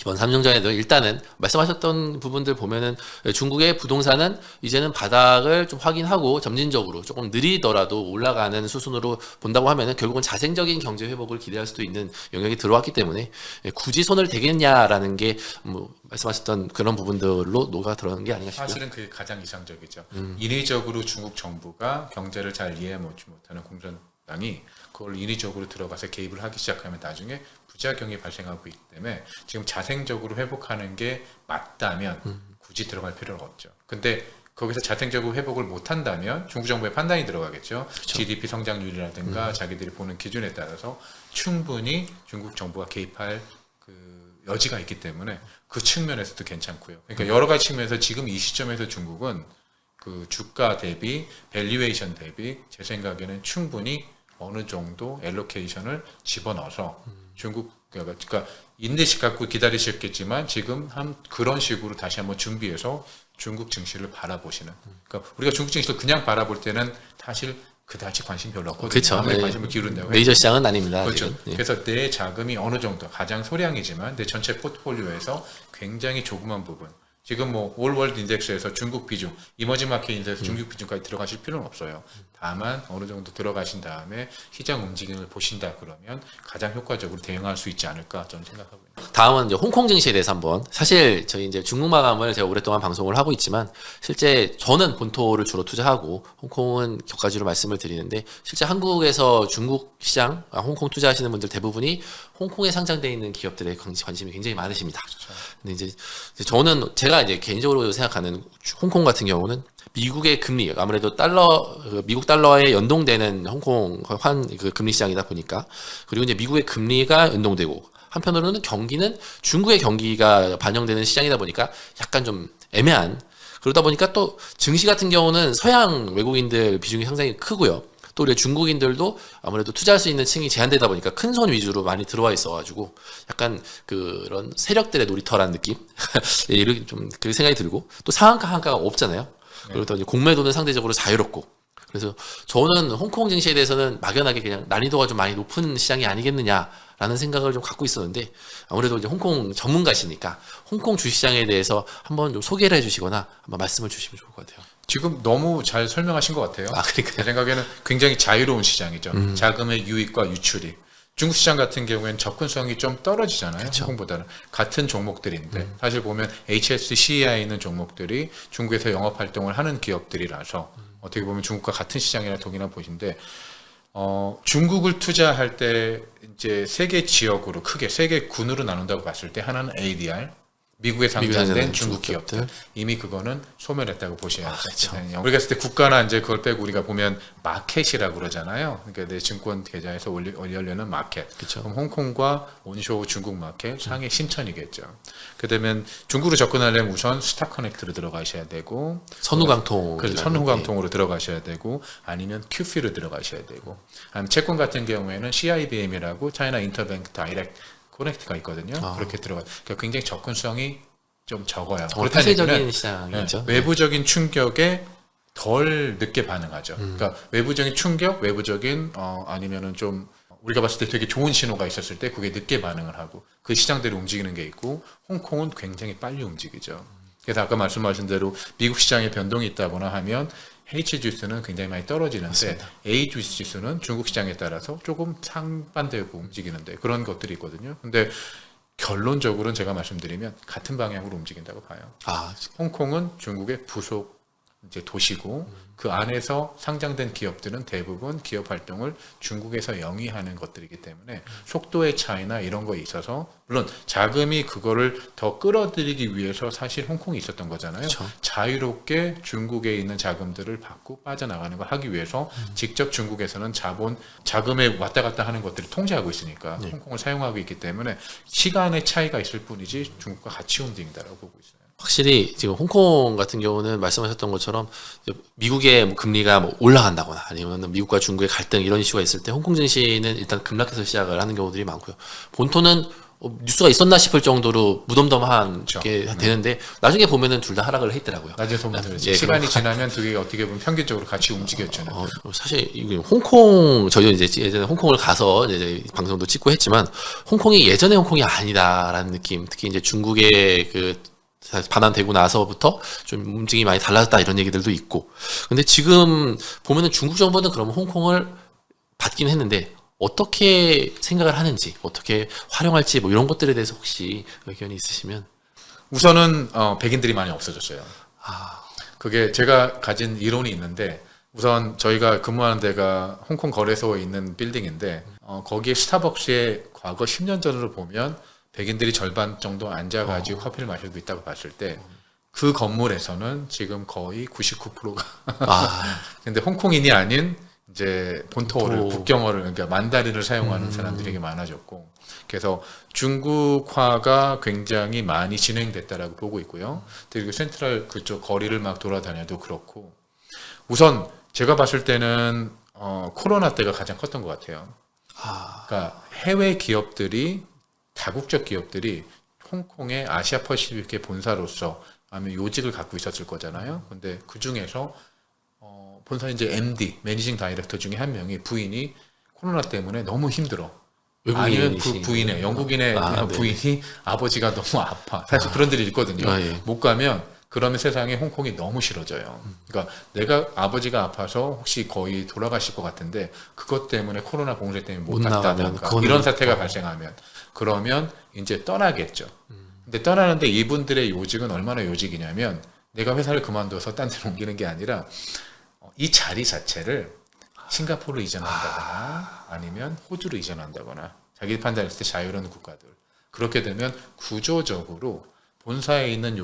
이번 삼중전에도 일단은 말씀하셨던 부분들 보면은 중국의 부동산은 이제는 바닥을 좀 확인하고 점진적으로 조금 느리더라도 올라가는 수순으로 본다고 하면은 결국은 자생적인 경제 회복을 기대할 수도 있는 영역이 들어왔기 때문에 굳이 손을 대겠냐라는 게 뭐 말씀하셨던 그런 부분들로 녹아 들어가는 게 아닌가 싶고요. 사실은 그게 가장 이상적이죠. 인위적으로 중국 정부가 경제를 잘 이해 못하는 공산당이 그걸 인위적으로 들어가서 개입을 하기 시작하면 나중에 부작용이 발생하고 있기 때문에 지금 자생적으로 회복하는 게 맞다면 굳이 들어갈 필요가 없죠. 근데 거기서 자생적으로 회복을 못한다면 중국 정부의 판단이 들어가겠죠. GDP 성장률이라든가 자기들이 보는 기준에 따라서 충분히 중국 정부가 개입할 그 여지가 있기 때문에 그 측면에서도 괜찮고요. 그러니까 여러 가지 측면에서 지금 이 시점에서 중국은 그 주가 대비, 밸류에이션 대비 제 생각에는 충분히 어느 정도 엘로케이션을 집어넣어서 중국 그러니까 인내식 갖고 기다리셨겠지만 지금 한 그런 식으로 다시 한번 준비해서 중국 증시를 바라보시는. 그러니까 우리가 중국 증시를 그냥 바라볼 때는 사실 그다지 관심 별로 없거든요. 그렇죠. 아무리 관심을 기울인다고 메이저 시장은 아닙니다. 그렇죠. 지금. 예. 그래서 내 자금이 어느 정도 가장 소량이지만 내 전체 포트폴리오에서 굉장히 조그만 부분. 지금 뭐 올월드 인덱스에서 중국 비중, 이머징 마켓 인덱스 중국 비중까지 들어가실 필요는 없어요. 다만 어느 정도 들어가신 다음에 시장 움직임을 보신다 그러면 가장 효과적으로 대응할 수 있지 않을까 저는 생각하고 있습니다. 다음은 이제 홍콩 증시에 대해서 한번 사실 저희 이제 중국 마감을 제가 오랫동안 방송을 하고 있지만 실제 저는 본토를 주로 투자하고 홍콩은 격가지로 말씀을 드리는데 실제 한국에서 중국 시장, 홍콩 투자하시는 분들 대부분이 홍콩에 상장되어 있는 기업들에 관심이 굉장히 많으십니다. 근데 이제 저는 제가 이제 개인적으로 생각하는 홍콩 같은 경우는 미국의 금리 아무래도 미국 달러에 연동되는 홍콩 그 금리 시장이다 보니까 그리고 이제 미국의 금리가 연동되고 한편으로는 경기는 중국의 경기가 반영되는 시장이다 보니까 약간 좀 애매한 그러다 보니까 또 증시 같은 경우는 서양 외국인들 비중이 상당히 크고요. 또 우리 중국인들도 아무래도 투자할 수 있는 층이 제한되다 보니까 큰 손 위주로 많이 들어와 있어가지고 약간 그런 세력들의 놀이터라는 느낌 이렇게 좀 그 생각이 들고 또 상한가 한가가 없잖아요. 그리고 또 이제 공매도는 상대적으로 자유롭고 그래서 저는 홍콩 증시에 대해서는 막연하게 그냥 난이도가 좀 많이 높은 시장이 아니겠느냐라는 생각을 좀 갖고 있었는데 아무래도 이제 홍콩 전문가시니까 홍콩 주시장에 대해서 한번 좀 소개를 해주시거나 한번 말씀을 주시면 좋을 것 같아요. 지금 너무 잘 설명하신 것 같아요. 그러니까요. 제 생각에는 굉장히 자유로운 시장이죠. 자금의 유입과 유출이. 중국 시장 같은 경우에는 접근성이 좀 떨어지잖아요. 그쵸. 홍콩보다는 같은 종목들인데 사실 보면 HSCE에 있는 종목들이 중국에서 영업 활동을 하는 기업들이라서 어떻게 보면 중국과 같은 시장이나 동일한 곳인데 중국을 투자할 때 이제 세 개 지역으로 크게 세 개 군으로 나눈다고 봤을 때 하나는 ADR 미국에 상장된 중국 기업들 이미 그거는 소멸했다고 보셔야죠. 우리가 했을 때 국가나 이제 그걸 빼고 우리가 보면 마켓이라고 그러잖아요. 그러니까 내 증권 계좌에서 올려려는 마켓. 그쵸. 그럼 홍콩과 온쇼 중국 마켓 상해 신천이겠죠. 그다음에 중국으로 접근하려면 우선 스타커넥트로 들어가셔야 되고 선후강통 그래서 선후강통으로 들어가셔야 되고 아니면 QF로 들어가셔야 되고 아니면 채권 같은 경우에는 CIBM이라고 차이나 인터뱅크 다이렉트 코넥트가 있거든요. 그렇게 들어가. 그러니까 굉장히 접근성이 좀 적어요. 폐쇄적인 시장이죠. 외부적인 충격에 덜 늦게 반응하죠. 그러니까 외부적인 충격, 외부적인 아니면은 좀 우리가 봤을 때 되게 좋은 신호가 있었을 때 그게 늦게 반응을 하고 그 시장대로 움직이는 게 있고 홍콩은 굉장히 빨리 움직이죠. 그래서 아까 말씀하신 대로 미국 시장에 변동이 있다거나 하면 H 지수는 굉장히 많이 떨어지는데 맞습니다. A 지수는 중국 시장에 따라서 조금 상반되고 움직이는데 그런 것들이 있거든요. 근데 결론적으로는 제가 말씀드리면 같은 방향으로 움직인다고 봐요. 홍콩은 중국의 부속 이제 도시고 그 안에서 상장된 기업들은 대부분 기업 활동을 중국에서 영위하는 것들이기 때문에 속도의 차이나 이런 거에 있어서 물론 자금이 그거를 더 끌어들이기 위해서 사실 홍콩이 있었던 거잖아요. 그쵸. 자유롭게 중국에 있는 자금들을 받고 빠져나가는 걸 하기 위해서 직접 중국에서는 자금에 왔다 갔다 하는 것들을 통제하고 있으니까 네. 홍콩을 사용하고 있기 때문에 시간의 차이가 있을 뿐이지 중국과 같이 움직인다라고 보고 있어요. 확실히 지금 홍콩 같은 경우는 말씀하셨던 것처럼 미국의 뭐 금리가 뭐 올라간다거나 아니면 미국과 중국의 갈등 이런 이슈가 있을 때 홍콩 증시는 일단 급락해서 시작을 하는 경우들이 많고요. 본토는 뉴스가 있었나 싶을 정도로 무덤덤한 그렇죠. 게 되는데 나중에 보면은 둘 다 하락을 했더라고요. 낮에 소문 들었지. 예, 시간이 지나면 되게 어떻게 보면 평균적으로 같이 움직였잖아요. 사실 이게 홍콩 저희도 이제 예전에 홍콩을 가서 이제 방송도 찍고 했지만 홍콩이 예전의 홍콩이 아니다라는 느낌. 특히 이제 중국의 그 반환되고 나서부터 좀 움직임이 많이 달라졌다 이런 얘기들도 있고. 근데 지금 보면은 중국 정부는 그러면 홍콩을 받긴 했는데 어떻게 생각을 하는지, 어떻게 활용할지 뭐 이런 것들에 대해서 혹시 의견이 있으시면. 우선은 백인들이 많이 없어졌어요. 아, 그게 제가 가진 이론이 있는데 우선 저희가 근무하는 데가 홍콩 거래소에 있는 빌딩인데 거기에 스타벅스에 과거 10년 전으로 보면 백인들이 절반 정도 앉아가지고 커피를 마실 수 있다고 봤을 때 그 건물에서는 지금 거의 99%가 아, 근데 홍콩인이 아닌 이제 본토어를 본토. 국경어를 그러니까 만다린을 사용하는 사람들이 되게 많아졌고 그래서 중국화가 굉장히 많이 진행됐다라고 보고 있고요. 그리고 센트럴 그쪽 거리를 막 돌아다녀도 그렇고 우선 제가 봤을 때는 코로나 때가 가장 컸던 것 같아요. 그러니까 해외 기업들이 다국적 기업들이 홍콩의 아시아 퍼시픽의 본사로서 아니면 요직을 갖고 있었을 거잖아요. 근데 그 중에서 본사 이제 MD, 매니징 다이렉터 중에 한 명이 부인이 코로나 때문에 너무 힘들어. 아니면 그 부인의 영국인의 네. 부인이 아버지가 너무 아파. 사실 그런 일이 있거든요. 예. 못 가면 그러면 세상에 홍콩이 너무 싫어져요. 그러니까 내가 아버지가 아파서 혹시 거의 돌아가실 것 같은데 그것 때문에 코로나 봉쇄 때문에 못 못 나가면 갔다든가 그거는 이런 사태가 발생하면 그러면 이제 떠나겠죠. 근데 떠나는데 이분들의 요직은 얼마나 요직이냐면 내가 회사를 그만둬서 딴 데로 옮기는 게 아니라 이 자리 자체를 싱가포르로 이전한다거나 아니면 호주로 이전한다거나 자기 판단했을 때 자유로운 국가들 그렇게 되면 구조적으로 본사에 있는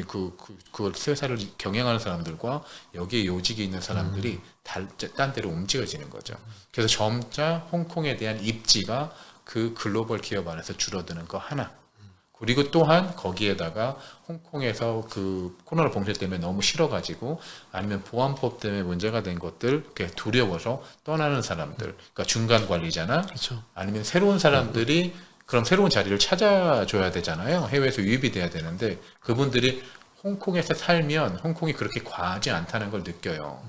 그 회사를 경영하는 사람들과 여기에 요직이 있는 사람들이 딴 데로 움직여지는 거죠. 그래서 점차 홍콩에 대한 입지가 그 글로벌 기업 안에서 줄어드는 거 하나. 그리고 또한 거기에다가 홍콩에서 그 코로나 봉쇄 때문에 너무 싫어가지고 아니면 보안법 때문에 문제가 된 것들 이렇게 두려워서 떠나는 사람들, 그러니까 중간 관리자나 그렇죠. 아니면 새로운 사람들이 그럼 새로운 자리를 찾아줘야 되잖아요. 해외에서 유입이 돼야 되는데 그분들이 홍콩에서 살면 홍콩이 그렇게 과하지 않다는 걸 느껴요.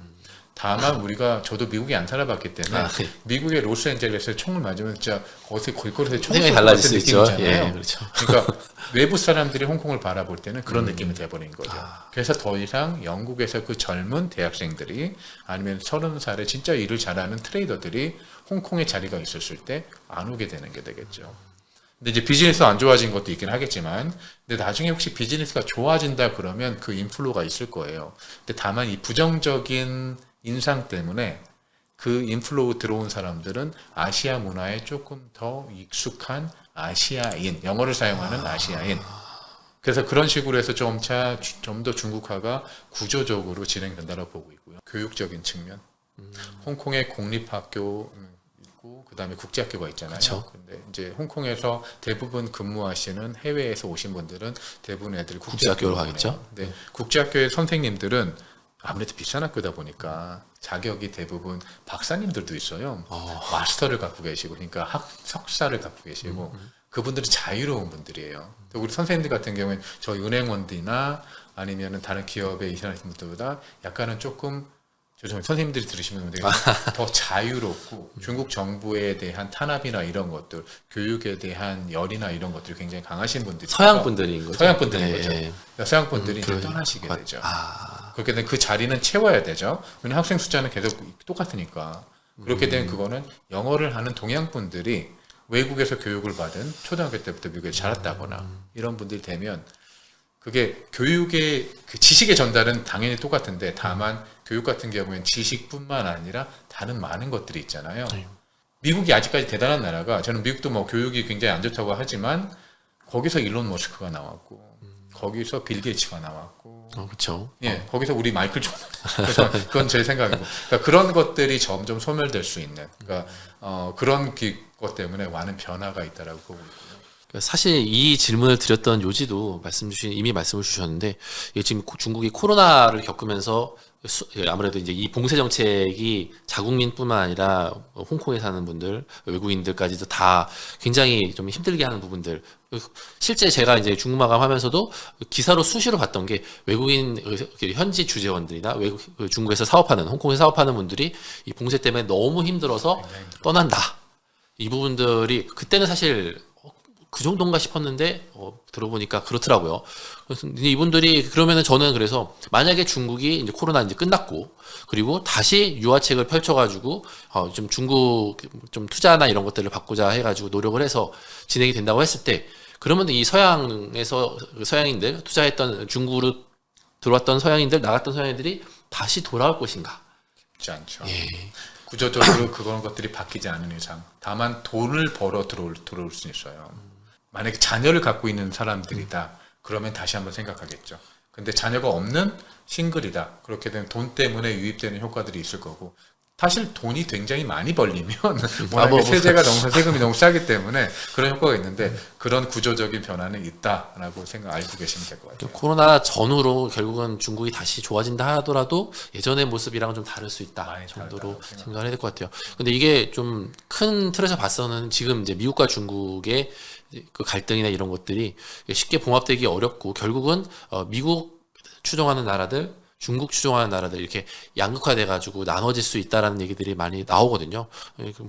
다만 우리가 저도 미국에 안 살아봤기 때문에 네. 미국의 로스앤젤레스에 총을 맞으면 진짜 어디서 길거리에서 총을 생각이 쏠 것 달라질 같은 수 있죠. 느낌이잖아요. 예, 그렇죠. 그러니까 외부 사람들이 홍콩을 바라볼 때는 그런 느낌이 돼버린 거죠. 그래서 더 이상 영국에서 그 젊은 대학생들이 아니면 30살에 진짜 일을 잘하는 트레이더들이 홍콩에 자리가 있었을 때 안 오게 되는 게 되겠죠. 근데 이제 비즈니스가 안 좋아진 것도 있긴 하겠지만, 근데 나중에 혹시 비즈니스가 좋아진다 그러면 그 인플로가 있을 거예요. 근데 다만 이 부정적인 인상 때문에 그 인플로우 들어온 사람들은 아시아 문화에 조금 더 익숙한 아시아인, 영어를 사용하는 아시아인. 그래서 그런 식으로 해서 좀 더 중국화가 구조적으로 진행된다고 보고 있고요. 교육적인 측면. 홍콩의 공립학교 있고 그다음에 국제학교가 있잖아요. 그쵸. 근데 이제 홍콩에서 대부분 근무하시는 해외에서 오신 분들은 대부분 애들이 국제학교로 국제학교로 가겠죠. 네. 국제학교의 선생님들은 아무래도 비싼 학교다 보니까 자격이 대부분 박사님들도 있어요. 마스터를 갖고 계시고 그러니까 석사를 갖고 계시고 그분들은 자유로운 분들이에요. 또 우리 선생님들 같은 경우는 저희 은행원들이나 아니면은 다른 기업에 일하시는 분들보다 약간은 조금 선생님들이 들으시면 되게 더 자유롭고 중국 정부에 대한 탄압이나 이런 것들, 교육에 대한 열이나 이런 것들이 굉장히 강하신 분들이 서양 분들인 거죠. 서양 분들인 예, 거죠. 예. 그러니까 서양 분들이 이제 그러니까. 떠나시게 되죠. 아, 그렇게 되면 그 자리는 채워야 되죠. 왜냐면 학생 숫자는 계속 똑같으니까. 그렇게 되면 그거는 영어를 하는 동양 분들이 외국에서 교육을 받은 초등학교 때부터 미국에 자랐다거나 이런 분들이 되면 그게 교육의 그 지식의 전달은 당연히 똑같은데 다만 교육 같은 경우에는 지식뿐만 아니라 다른 많은 것들이 있잖아요. 네. 미국이 아직까지 대단한 나라가 저는 미국도 뭐 교육이 굉장히 안 좋다고 하지만 거기서 일론 머스크가 나왔고 거기서 빌 게이츠가 나왔고 그렇죠. 예, 거기서 우리 마이클 조던. 그래서 그건 제 생각이고, 그러니까 그런 것들이 점점 소멸될 수 있는, 그러니까 그런 것 때문에 많은 변화가 있다라고 보고 있고요. 사실 이 질문을 드렸던 요지도 이미 말씀을 주셨는데, 이게 지금 중국이 코로나를 겪으면서 아무래도 이제 이 봉쇄 정책이 자국민뿐만 아니라 홍콩에 사는 분들, 외국인들까지도 다 굉장히 좀 힘들게 하는 부분들. 실제 제가 이제 중국 마감하면서도 기사로 수시로 봤던 게 외국인 현지 주재원들이나 중국에서 사업하는, 홍콩에서 사업하는 분들이 이 봉쇄 때문에 너무 힘들어서 떠난다. 이 부분들이 그때는 사실 그 정도인가 싶었는데 들어보니까 그렇더라고요. 그래서 이분들이 그러면은 저는 그래서 만약에 중국이 이제 코로나 이제 끝났고 그리고 다시 유화책을 펼쳐가지고 좀 중국 좀 투자나 이런 것들을 받고자 해가지고 노력을 해서 진행이 된다고 했을 때 그러면 이 서양인들 투자했던 중국으로 들어왔던 서양인들 나갔던 서양인들이 다시 돌아올 것인가? 쉽지 않죠. 예. 구조적으로 그런 것들이 바뀌지 않은 이상 다만 돈을 벌어 들어올 수 있어요. 만약에 자녀를 갖고 있는 사람들이다. 그러면 다시 한번 생각하겠죠. 근데 자녀가 없는 싱글이다. 그렇게 되면 돈 때문에 유입되는 효과들이 있을 거고 사실 돈이 굉장히 많이 벌리면 워낙에 세금이 너무 싸기 때문에 그런 효과가 있는데 그런 구조적인 변화는 있다라고 알고 계시면 될 것 같아요. 코로나 전후로 결국은 중국이 다시 좋아진다 하더라도 예전의 모습이랑은 좀 다를 수 있다 많이 정도로 다르다고 생각을 해야 될 것 같아요. 근데 이게 좀 큰 틀에서 봐서는 지금 이제 미국과 중국의 그 갈등이나 이런 것들이 쉽게 봉합되기 어렵고 결국은 미국 추종하는 나라들 중국 추종하는 나라들 이렇게 양극화돼 가지고 나눠질 수 있다라는 얘기들이 많이 나오거든요.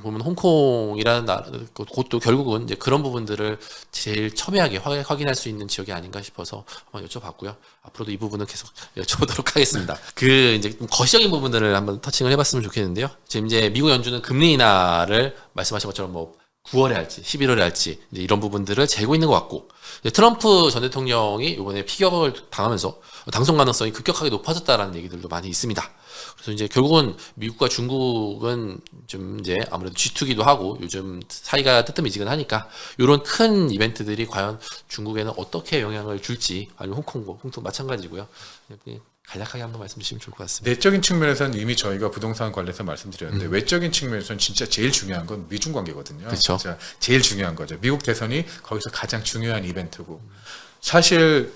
보면 홍콩이라는 나라 그것도 결국은 이제 그런 부분들을 제일 첨예하게 확인할 수 있는 지역이 아닌가 싶어서 한번 여쭤봤고요. 앞으로도 이 부분은 계속 여쭤보도록 하겠습니다. 그 이제 좀 거시적인 부분들을 한번 터칭을 해봤으면 좋겠는데요. 지금 이제 미국 연준은 금리 인하를 말씀하신 것처럼 뭐 9월에 할지 11월에 할지 이제 이런 부분들을 재고 있는 것 같고 트럼프 전 대통령이 이번에 피격을 당하면서 당선 가능성이 급격하게 높아졌다라는 얘기들도 많이 있습니다. 그래서 이제 결국은 미국과 중국은 좀 이제 아무래도 G2기도 하고 요즘 사이가 뜨뜻미지근하니까 이런 큰 이벤트들이 과연 중국에는 어떻게 영향을 줄지 아니면 홍콩도 마찬가지고요. 간략하게 한번 말씀 주시면 좋을 것 같습니다. 내적인 측면에서는 이미 저희가 부동산 관련해서 말씀드렸는데 외적인 측면에서는 진짜 제일 중요한 건 미중 관계거든요. 그렇죠. 진짜 제일 중요한 거죠. 미국 대선이 거기서 가장 중요한 이벤트고 사실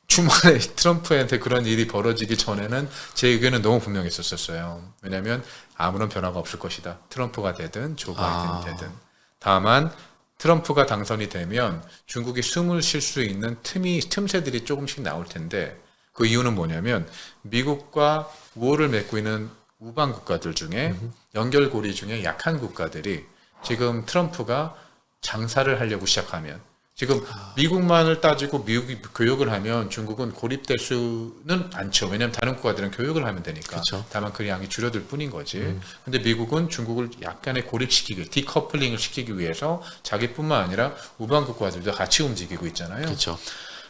주말에 트럼프한테 그런 일이 벌어지기 전에는 제 의견은 너무 분명했었어요. 왜냐하면 아무런 변화가 없을 것이다. 트럼프가 되든 조 바이든이 되든. 다만 트럼프가 당선이 되면 중국이 숨을 쉴 수 있는 틈새들이 조금씩 나올 텐데 그 이유는 뭐냐면 미국과 우호를 맺고 있는 우방 국가들 중에 연결고리 중에 약한 국가들이 지금 트럼프가 장사를 하려고 시작하면 지금 미국만을 따지고 미국이 교육을 하면 중국은 고립될 수는 않죠. 왜냐하면 다른 국가들은 교육을 하면 되니까. 그렇죠. 다만 그 양이 줄어들 뿐인 거지. 근데 미국은 중국을 약간의 고립시키기, 디커플링을 시키기 위해서 자기뿐만 아니라 우방 국가들도 같이 움직이고 있잖아요. 그렇죠.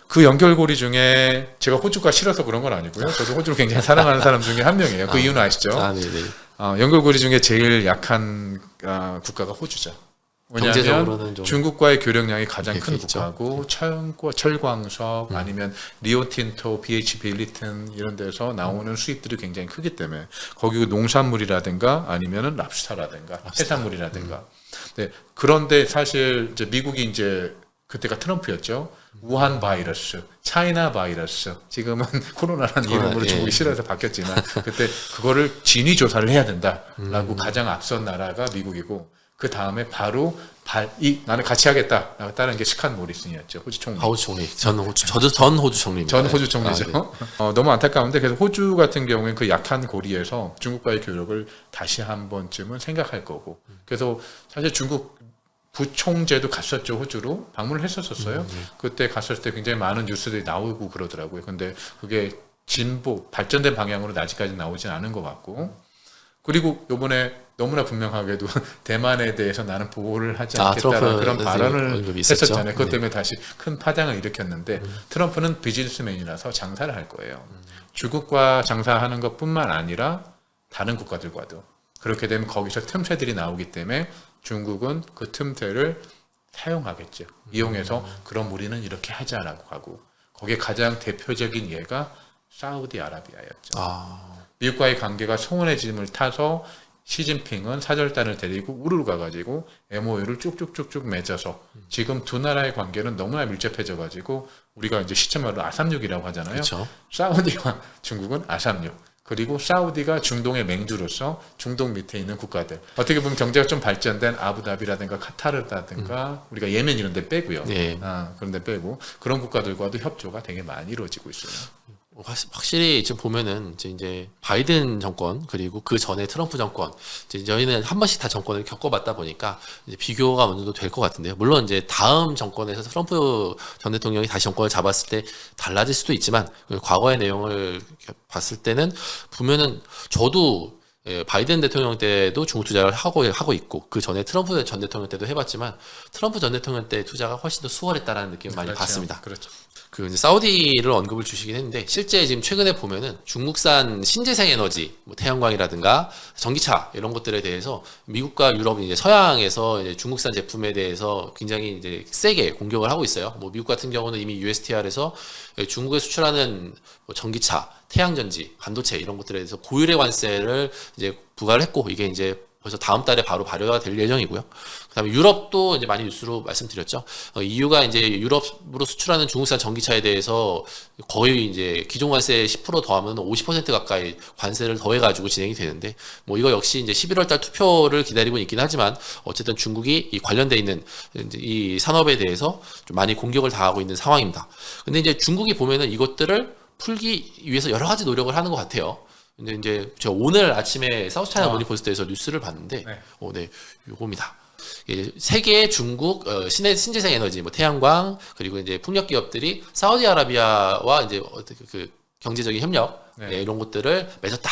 그 연결고리 중에 제가 호주가 싫어서 그런 건 아니고요. 저도 호주를 굉장히 사랑하는 사람 중에 한 명이에요. 그 이유는 아시죠? 네네. 연결고리 중에 제일 약한 국가가 호주죠. 왜냐하면 좀 중국과의 교역량이 가장 큰 있죠. 국가고 철광석 아니면 리오틴토, BHP, 리튼 이런 데서 나오는 수입들이 굉장히 크기 때문에 거기 농산물이라든가 아니면은 랍스타라든가 해산물이라든가. 네, 그런데 사실 이제 미국이 이제 그때가 트럼프였죠. 우한 바이러스, 차이나 바이러스, 지금은 코로나라는 이름으로 중국이 싫어서 바뀌었지만 그때 그거를 진위 조사를 해야 된다라고 가장 앞선 나라가 미국이고 그 다음에 바로 나는 같이 하겠다. 따른 게 스캇 모리슨이었죠. 호주 총리. 호주 총리. 전 호주 총리입니다. 전 호주 총리죠. 네. 너무 안타까운데 그래서 호주 같은 경우에는 그 약한 고리에서 중국과의 교역을 다시 한 번쯤은 생각할 거고. 그래서 사실 중국 부총재도 갔었죠. 호주로 방문을 했었어요. 그때 갔을 때 굉장히 많은 뉴스들이 나오고 그러더라고요. 근데 그게 발전된 방향으로 아직까지 나오진 않은 것 같고. 그리고 이번에 너무나 분명하게도 대만에 대해서 나는 보호를 하지 아, 않겠다는 트럼프 그런 발언을 언급이 있었죠. 했었잖아요. 그것 네. 때문에 다시 큰 파장을 일으켰는데 트럼프는 비즈니스맨이라서 장사를 할 거예요. 중국과 장사하는 것뿐만 아니라 다른 국가들과도 그렇게 되면 거기서 틈새들이 나오기 때문에 중국은 그 틈새를 사용하겠죠. 이용해서 그럼 우리는 이렇게 하자라고 하고 거기에 가장 대표적인 예가 사우디아라비아였죠. 아, 미국과의 관계가 소원해짐을 타서 시진핑은 사절단을 데리고 우르르 가가지고 MOU를 쭉쭉쭉쭉 맺어서 지금 두 나라의 관계는 너무나 밀접해져 가지고 우리가 이제 시체말로 아삼육이라고 하잖아요. 그렇죠. 사우디와 중국은 아삼육. 그리고 사우디가 중동의 맹주로서 중동 밑에 있는 국가들 어떻게 보면 경제가 좀 발전된 아부다비라든가 카타르라든가 우리가 예멘 이런 데 빼고요. 네. 그런 데 빼고 그런 국가들과도 협조가 되게 많이 이루어지고 있어요. 확실히 지금 보면은 이제 바이든 정권 그리고 그 전에 트럼프 정권 이제 저희는 한 번씩 다 정권을 겪어봤다 보니까 이제 비교가 어느 정도 될 것 같은데요. 물론 이제 다음 정권에서 트럼프 전 대통령이 다시 정권을 잡았을 때 달라질 수도 있지만 과거의 내용을 봤을 때는 보면은 저도 바이든 대통령 때도 중국 투자를 하고 있고 그 전에 트럼프 전 대통령 때도 해봤지만 트럼프 전 대통령 때 투자가 훨씬 더 수월했다라는 느낌을 많이 그렇죠. 받습니다. 그렇죠. 그 이제 사우디를 언급을 주시긴 했는데 실제 지금 최근에 보면은 중국산 신재생 에너지, 뭐 태양광이라든가 전기차 이런 것들에 대해서 미국과 유럽 이제 서양에서 이제 중국산 제품에 대해서 굉장히 이제 세게 공격을 하고 있어요. 뭐 미국 같은 경우는 이미 USTR에서 중국에 수출하는 뭐 전기차, 태양전지, 반도체 이런 것들에 대해서 고율의 관세를 이제 부과를 했고 이게 이제 벌써 다음 달에 바로 발효가 될 예정이고요. 그다음에 유럽도 이제 많이 뉴스로 말씀드렸죠. EU가 이제 유럽으로 수출하는 중국산 전기차에 대해서 거의 이제 기존 관세 10% 더하면 50% 가까이 관세를 더해가지고 진행이 되는데 뭐 이거 역시 이제 11월 달 투표를 기다리고 있긴 하지만 어쨌든 중국이 이 관련돼 있는 이제 이 산업에 대해서 좀 많이 공격을 당하고 있는 상황입니다. 근데 이제 중국이 보면은 이것들을 풀기 위해서 여러 가지 노력을 하는 것 같아요. 근데 이제 제가 오늘 아침에 사우스차이나 모닝포스트에서 뉴스를 봤는데, 네. 네, 요겁니다. 세계, 중국, 신재생 에너지, 뭐 태양광 그리고 이제 풍력 기업들이 사우디아라비아와 이제 그 경제적인 협력 네. 이런 것들을 맺었다.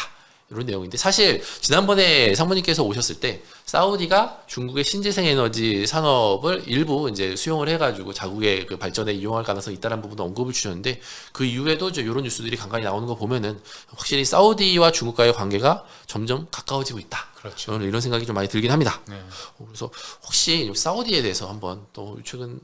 이런 내용인데 사실 지난번에 상무님께서 오셨을 때 사우디가 중국의 신재생 에너지 산업을 일부 이제 수용을 해가지고 자국의 그 발전에 이용할 가능성이 있다는 부분도 언급을 주셨는데 그 이후에도 이제 이런 뉴스들이 간간히 나오는 거 보면은 확실히 사우디와 중국과의 관계가 점점 가까워지고 있다. 그렇죠. 저는 이런 생각이 좀 많이 들긴 합니다. 네. 그래서 혹시 사우디에 대해서 한번 또 최근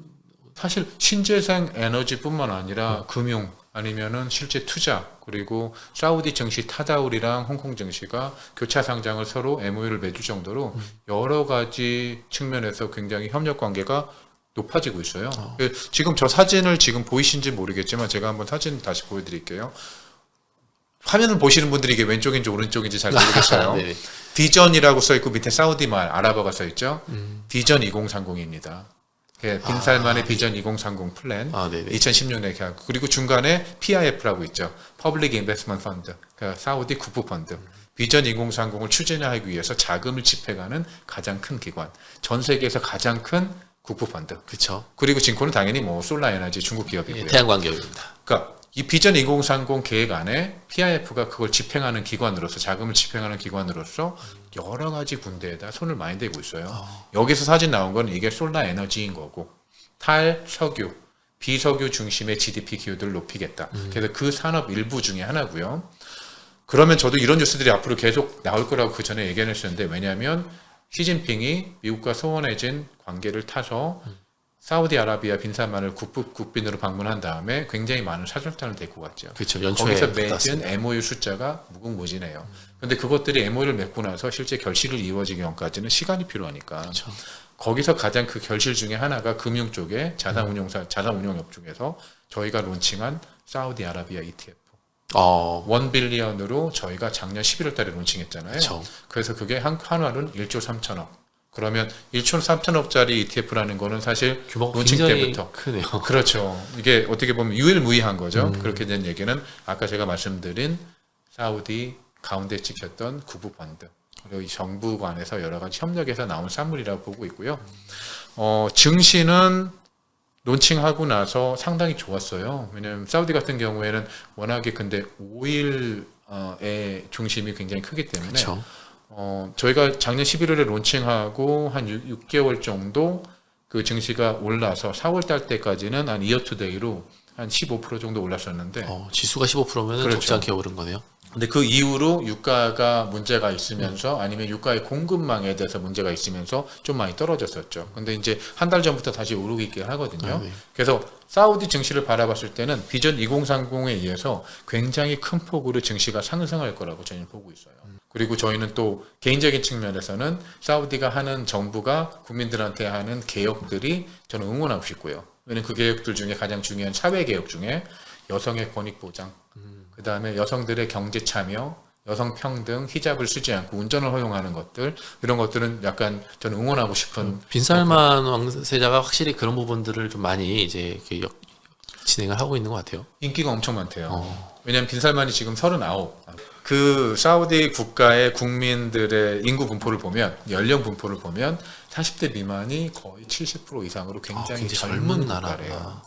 사실 신재생 에너지뿐만 아니라 금융 아니면은 실제 투자 그리고 사우디 증시 타다울이랑 홍콩 증시가 교차 상장을 서로 MOU를 맺을 정도로 여러 가지 측면에서 굉장히 협력 관계가 높아지고 있어요. 지금 저 사진을 지금 보이신지 모르겠지만 제가 한번 사진 다시 보여드릴게요. 화면을 보시는 분들이 이게 왼쪽인지 오른쪽인지 잘 모르겠어요. 네. 비전이라고 써 있고 밑에 사우디 말 아랍어가 써 있죠. 비전 2030입니다. 빈 살만의 비전 2030 플랜 네네. 2016년에 계약 그리고 중간에 PIF라고 있죠. Public Investment Fund 그러니까 사우디 국부 펀드 비전 2030을 추진하기 위해서 자금을 집행하는 가장 큰 기관 전 세계에서 가장 큰 국부 펀드 그렇죠. 그리고 진코는 당연히 뭐 솔라 에너지 중국 기업이고요. 태양광 기업입니다. 그러니까 이 비전 2030 계획 안에 PIF가 그걸 집행하는 기관으로서 자금을 집행하는 기관으로서 여러 가지 군대에다 손을 많이 대고 있어요. 여기서 사진 나온 건 이게 솔라 에너지인 거고 탈석유, 비석유 중심의 GDP 기여도를 높이겠다. 그래서 그 산업 일부 중에 하나고요. 그러면 저도 이런 뉴스들이 앞으로 계속 나올 거라고 그 전에 얘기했었는데 왜냐하면 시진핑이 미국과 소원해진 관계를 타서 사우디아라비아 빈살만을 국빈으로 방문한 다음에 굉장히 많은 사절단을 데리고 갔죠. 그렇죠. 연초에 거기서 맺은 MOU 숫자가 무궁무진해요. 그런데 그것들이 MOU를 맺고 나서 실제 결실을 이루어지기 전까지는 시간이 필요하니까 그렇죠. 거기서 가장 그 결실 중에 하나가 금융 쪽에 자산운용업 중에서 저희가 론칭한 사우디아라비아 ETF. 1빌리언으로 저희가 작년 11월 달에 론칭했잖아요. 그렇죠. 그래서 그게 한화는 1조 3천억. 그러면 1조 3천억짜리 ETF라는 거는 사실 규모가 론칭 굉장히 때부터 크네요. 그렇죠. 이게 어떻게 보면 유일무이한 거죠. 그렇게 된 얘기는 아까 제가 말씀드린 사우디 가운데 찍혔던 국부 펀드 그리고 이 정부관에서 여러 가지 협력에서 나온 산물이라고 보고 있고요. 증시는 론칭하고 나서 상당히 좋았어요. 왜냐하면 사우디 같은 경우에는 워낙에 근데 오일의 중심이 굉장히 크기 때문에 그렇죠. 저희가 작년 11월에 론칭하고 한 6개월 정도 그 증시가 올라서 4월 달 때까지는 한 이어 투 데이로 한 15% 정도 올랐었는데 지수가 15%면 그렇죠. 적지 않게 오른 거네요. 근데 그 이후로 유가가 문제가 있으면서 아니면 유가의 공급망에 대해서 문제가 있으면서 좀 많이 떨어졌었죠. 근데 이제 한 달 전부터 다시 오르고 있긴 하거든요. 네. 그래서 사우디 증시를 바라봤을 때는 비전 2030에 의해서 굉장히 큰 폭으로 증시가 상승할 거라고 저희는 보고 있어요. 그리고 저희는 또 개인적인 측면에서는 사우디가 하는 정부가 국민들한테 하는 개혁들이 저는 응원하고 싶고요. 왜냐하면 그 개혁들 중에 가장 중요한 사회 개혁 중에 여성의 권익 보장, 그 다음에 여성들의 경제 참여, 여성 평등, 히잡을 쓰지 않고 운전을 허용하는 것들 이런 것들은 약간 저는 응원하고 싶은 빈살만 왕세자가 확실히 그런 부분들을 좀 많이 이제 이렇게 진행을 하고 있는 것 같아요. 인기가 엄청 많대요. 왜냐하면 빈살만이 지금 39. 그 사우디 국가의 국민들의 인구 분포를 보면 연령 분포를 보면 40대 미만이 거의 70% 이상으로 굉장히 젊은 국가래요.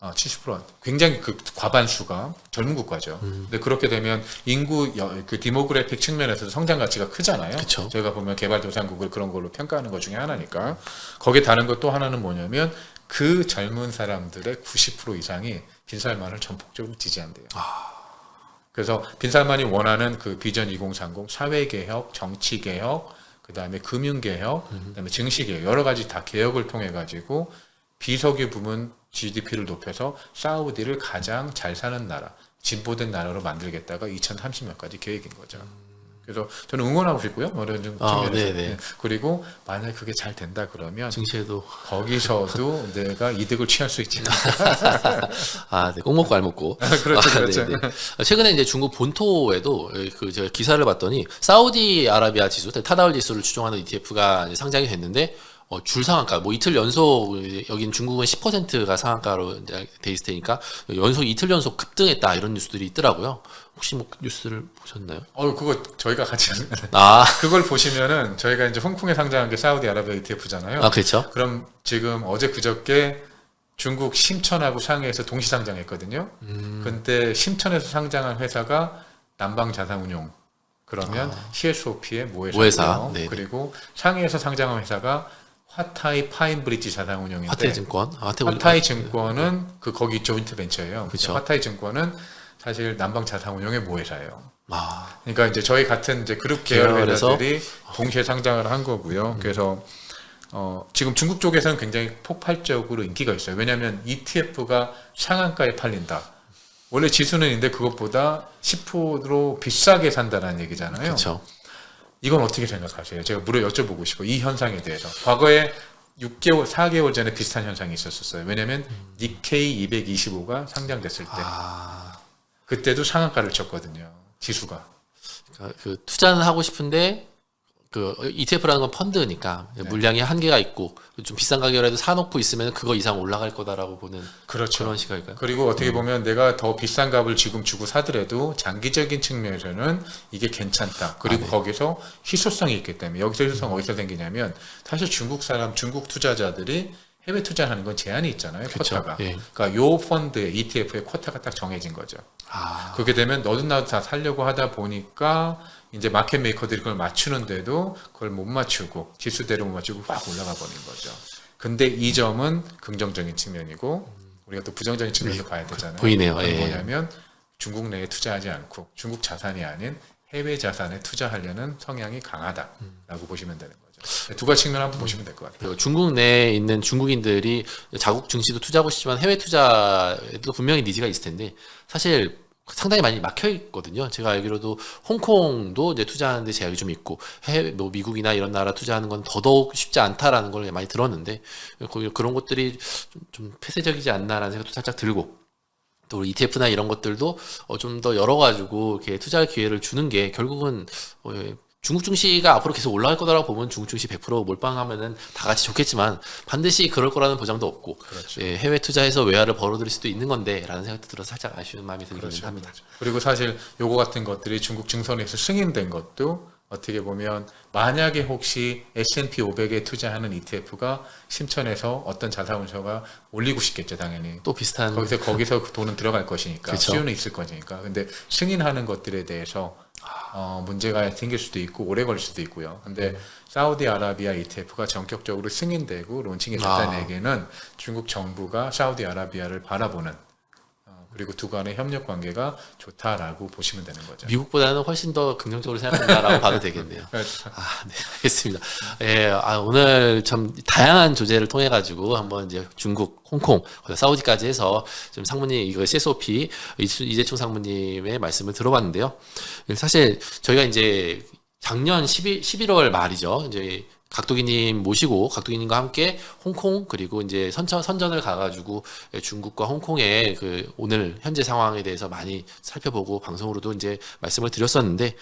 70% 굉장히 그 과반수가 젊은 국가죠. 근데 그렇게 되면 인구 그 디모그래픽 측면에서 성장 가치가 크잖아요. 그쵸. 저희가 보면 개발도상국을 그런 걸로 평가하는 것 중에 하나니까 거기에 다른 것 또 하나는 뭐냐면 그 젊은 사람들의 90% 이상이 빈살만을 전폭적으로 지지한대요. 그래서 빈살만이 원하는 그 비전 2030 사회개혁, 정치개혁, 그 다음에 금융개혁, 그 다음에 증시개혁 여러 가지 다 개혁을 통해 가지고 비석유 부문 GDP를 높여서 사우디를 가장 잘 사는 나라, 진보된 나라로 만들겠다가 2030년까지 계획인 거죠. 그래서 저는 응원하고 싶고요. 어느 측면에서. 네네. 그리고 만약 그게 잘 된다 그러면 증시에도 거기서도 내가 이득을 취할 수 있지. 네. 꼭 먹고 알 먹고. 그렇죠, 그렇죠. 네네. 최근에 이제 중국 본토에도 그 제가 기사를 봤더니 사우디아라비아 지수, 타다울 지수를 추종하는 ETF가 상장이 됐는데 줄 상한가, 뭐 이틀 연속, 여긴 중국은 10%가 상한가로 이제 돼 있을 테니까, 이틀 연속 급등했다, 이런 뉴스들이 있더라고요. 혹시 뭐 뉴스를 보셨나요? 그거 저희가 같이 그걸 보시면은 저희가 이제 홍콩에 상장한 게 사우디아라비아 ETF잖아요. 그렇죠. 그럼 지금 어제 그저께 중국 심천하고 상해에서 동시 상장했거든요. 근데 심천에서 상장한 회사가 남방자산운용. 그러면 CSOP의 모회사고요. 그리고 상해에서 상장한 회사가 화타이 파인브리지 자산운용인데 화타이 증권. 화타이 증권은 거기 조인트 벤처예요. 그쵸. 화타이 증권은 사실 남방자산운용의 모회사예요. 그러니까 이제 저희 같은 이제 그룹 계열 회사들이 동시에 상장을 한 거고요. 그래서 지금 중국 쪽에서는 굉장히 폭발적으로 인기가 있어요. 왜냐하면 ETF가 상한가에 팔린다. 원래 지수는 있는데 그것보다 10% 비싸게 산다는 얘기잖아요. 그렇죠. 이건 어떻게 생각하세요? 제가 여쭤보고 싶어요. 이 현상에 대해서. 과거에 6개월, 4개월 전에 비슷한 현상이 있었어요. 왜냐하면 니케이 225가 상장됐을 때 그때도 상한가를 쳤거든요. 지수가. 그러니까 그 투자는 하고 싶은데 그 ETF라는 건 펀드니까 물량이 한계가 있고 좀 비싼 가격이라도 사놓고 있으면 그거 이상 올라갈 거다라고 보는 그렇죠. 그런 시각일까요? 그리고 어떻게 보면 내가 더 비싼 값을 지금 주고 사더라도 장기적인 측면에서는 이게 괜찮다. 그리고 거기서 희소성이 있기 때문에 여기서 희소성 어디서 생기냐면 사실 중국 투자자들이 해외 투자하는 건 제한이 있잖아요. 그쵸. 쿼타가. 그러니까 요 펀드의 ETF의 쿼타가 딱 정해진 거죠. 그렇게 되면 너도 나도 다 살려고 하다 보니까 이제 마켓 메이커들이 그걸 맞추는데도 그걸 못 맞추고 지수대로 못 맞추고 확 올라가 버린 거죠. 근데 이 점은 긍정적인 측면이고 우리가 또 부정적인 측면도 봐야 되잖아요. 보이네요. 뭐냐면 중국 내에 투자하지 않고 중국 자산이 아닌 해외 자산에 투자하려는 성향이 강하다라고 보시면 되는 거죠. 두 가지 측면 한번 보시면 될 것 같아요. 중국 내에 있는 중국인들이 자국 증시도 투자하고 싶지만 해외 투자에도 분명히 니즈가 있을 텐데 사실 상당히 많이 막혀 있거든요. 제가 알기로도 홍콩도 이제 투자하는데 제약이 좀 있고 해외 뭐 미국이나 이런 나라 투자하는 건 더더욱 쉽지 않다라는 걸 많이 들었는데 거기 그런 것들이 좀 폐쇄적이지 않나라는 생각도 살짝 들고 또 ETF나 이런 것들도 좀 더 열어가지고 이렇게 투자할 기회를 주는 게 결국은 중국 증시가 앞으로 계속 올라갈 거다라고 보면 중국 증시 100% 몰빵하면은 다 같이 좋겠지만 반드시 그럴 거라는 보장도 없고 그렇죠. 해외 투자해서 외화를 벌어들일 수도 있는 건데라는 생각도 들어서 살짝 아쉬운 마음이 들긴 합니다. 그렇죠. 그리고 사실 요거 같은 것들이 중국 증선에서 승인된 것도 어떻게 보면 만약에 혹시 S&P 500에 투자하는 ETF가 심천에서 어떤 자산운용사가 올리고 싶겠죠, 당연히. 또 비슷한 거기서 그 돈은 들어갈 것이니까 그쵸. 수요는 있을 거니까. 근데 승인하는 것들에 대해서 문제가 생길 수도 있고 오래 걸릴 수도 있고요. 근데 사우디아라비아 ETF가 전격적으로 승인되고 론칭이 됐다는 얘기는 중국 정부가 사우디아라비아를 바라보는 그리고 두 간의 협력 관계가 좋다라고 보시면 되는 거죠. 미국보다는 훨씬 더 긍정적으로 생각한다라고 봐도 되겠네요. 네, 알겠습니다. 예, 오늘 참 다양한 조제를 통해 가지고 한번 이제 중국, 홍콩, 사우디까지 해서 좀 상무님 이거 CSOP 이재충 상무님의 말씀을 들어봤는데요. 사실 저희가 이제 작년 11월 말이죠. 이제 각도기님 모시고 각도기님과 함께 홍콩 그리고 이제 선전을 가가지고 중국과 홍콩의 그 오늘 현재 상황에 대해서 많이 살펴보고 방송으로도 이제 말씀을 드렸었는데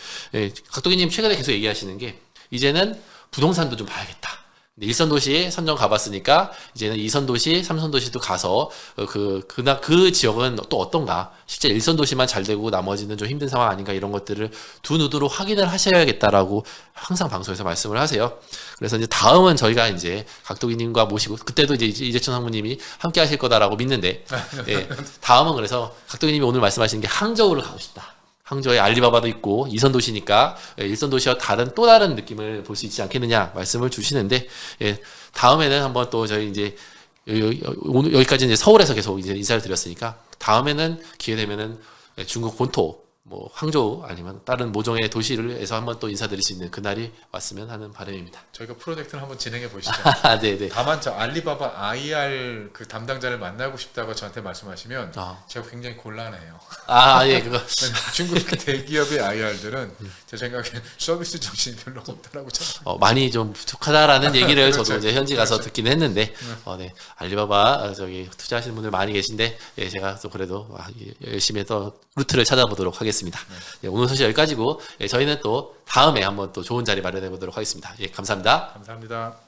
각도기님 최근에 계속 얘기하시는 게 이제는 부동산도 좀 봐야겠다. 일선 도시 선정 가봤으니까 이제는 2선 도시, 3선 도시도 가서 그 지역은 또 어떤가? 실제 1선 도시만 잘 되고 나머지는 좀 힘든 상황 아닌가 이런 것들을 두 눈으로 확인을 하셔야겠다라고 항상 방송에서 말씀을 하세요. 그래서 이제 다음은 저희가 이제 각도기님과 모시고 그때도 이제 이재춘 상무님이 함께 하실 거다라고 믿는데 예, 다음은 그래서 각도기님이 오늘 말씀하신 게 항저우를 가고 싶다. 항저우에 알리바바도 있고 2선 도시니까 1선 도시와 또 다른 느낌을 볼 수 있지 않겠느냐 말씀을 주시는데 예, 다음에는 한번 또 저희 이제 오늘 여기까지 이제 서울에서 계속 이제 인사를 드렸으니까 다음에는 기회 되면은 중국 본토 뭐 항저우 아니면 다른 모종의 도시를에서 한번 또 인사드릴 수 있는 그날이 왔으면 하는 바람입니다. 저희가 프로젝트를 한번 진행해 보시죠. 네네. 다만 저 알리바바 IR 그 담당자를 만나고 싶다고 저한테 말씀하시면 제가 굉장히 곤란해요. 예, 그거. 중국 대기업의 IR들은 제 생각에 서비스 정신이 별로 없다라고 많이 좀 부족하다라는 얘기를 그렇죠. 저도 이제 현지 가서 듣긴 했는데, 네. 알리바바 저기 투자하시는 분들 많이 계신데, 예, 제가 또 그래도 열심히 또 루트를 찾아보도록 하겠습니다. 예, 오늘 소식 여기까지고, 예, 저희는 또 다음에 한번 또 좋은 자리 마련해 보도록 하겠습니다. 예, 감사합니다. 감사합니다.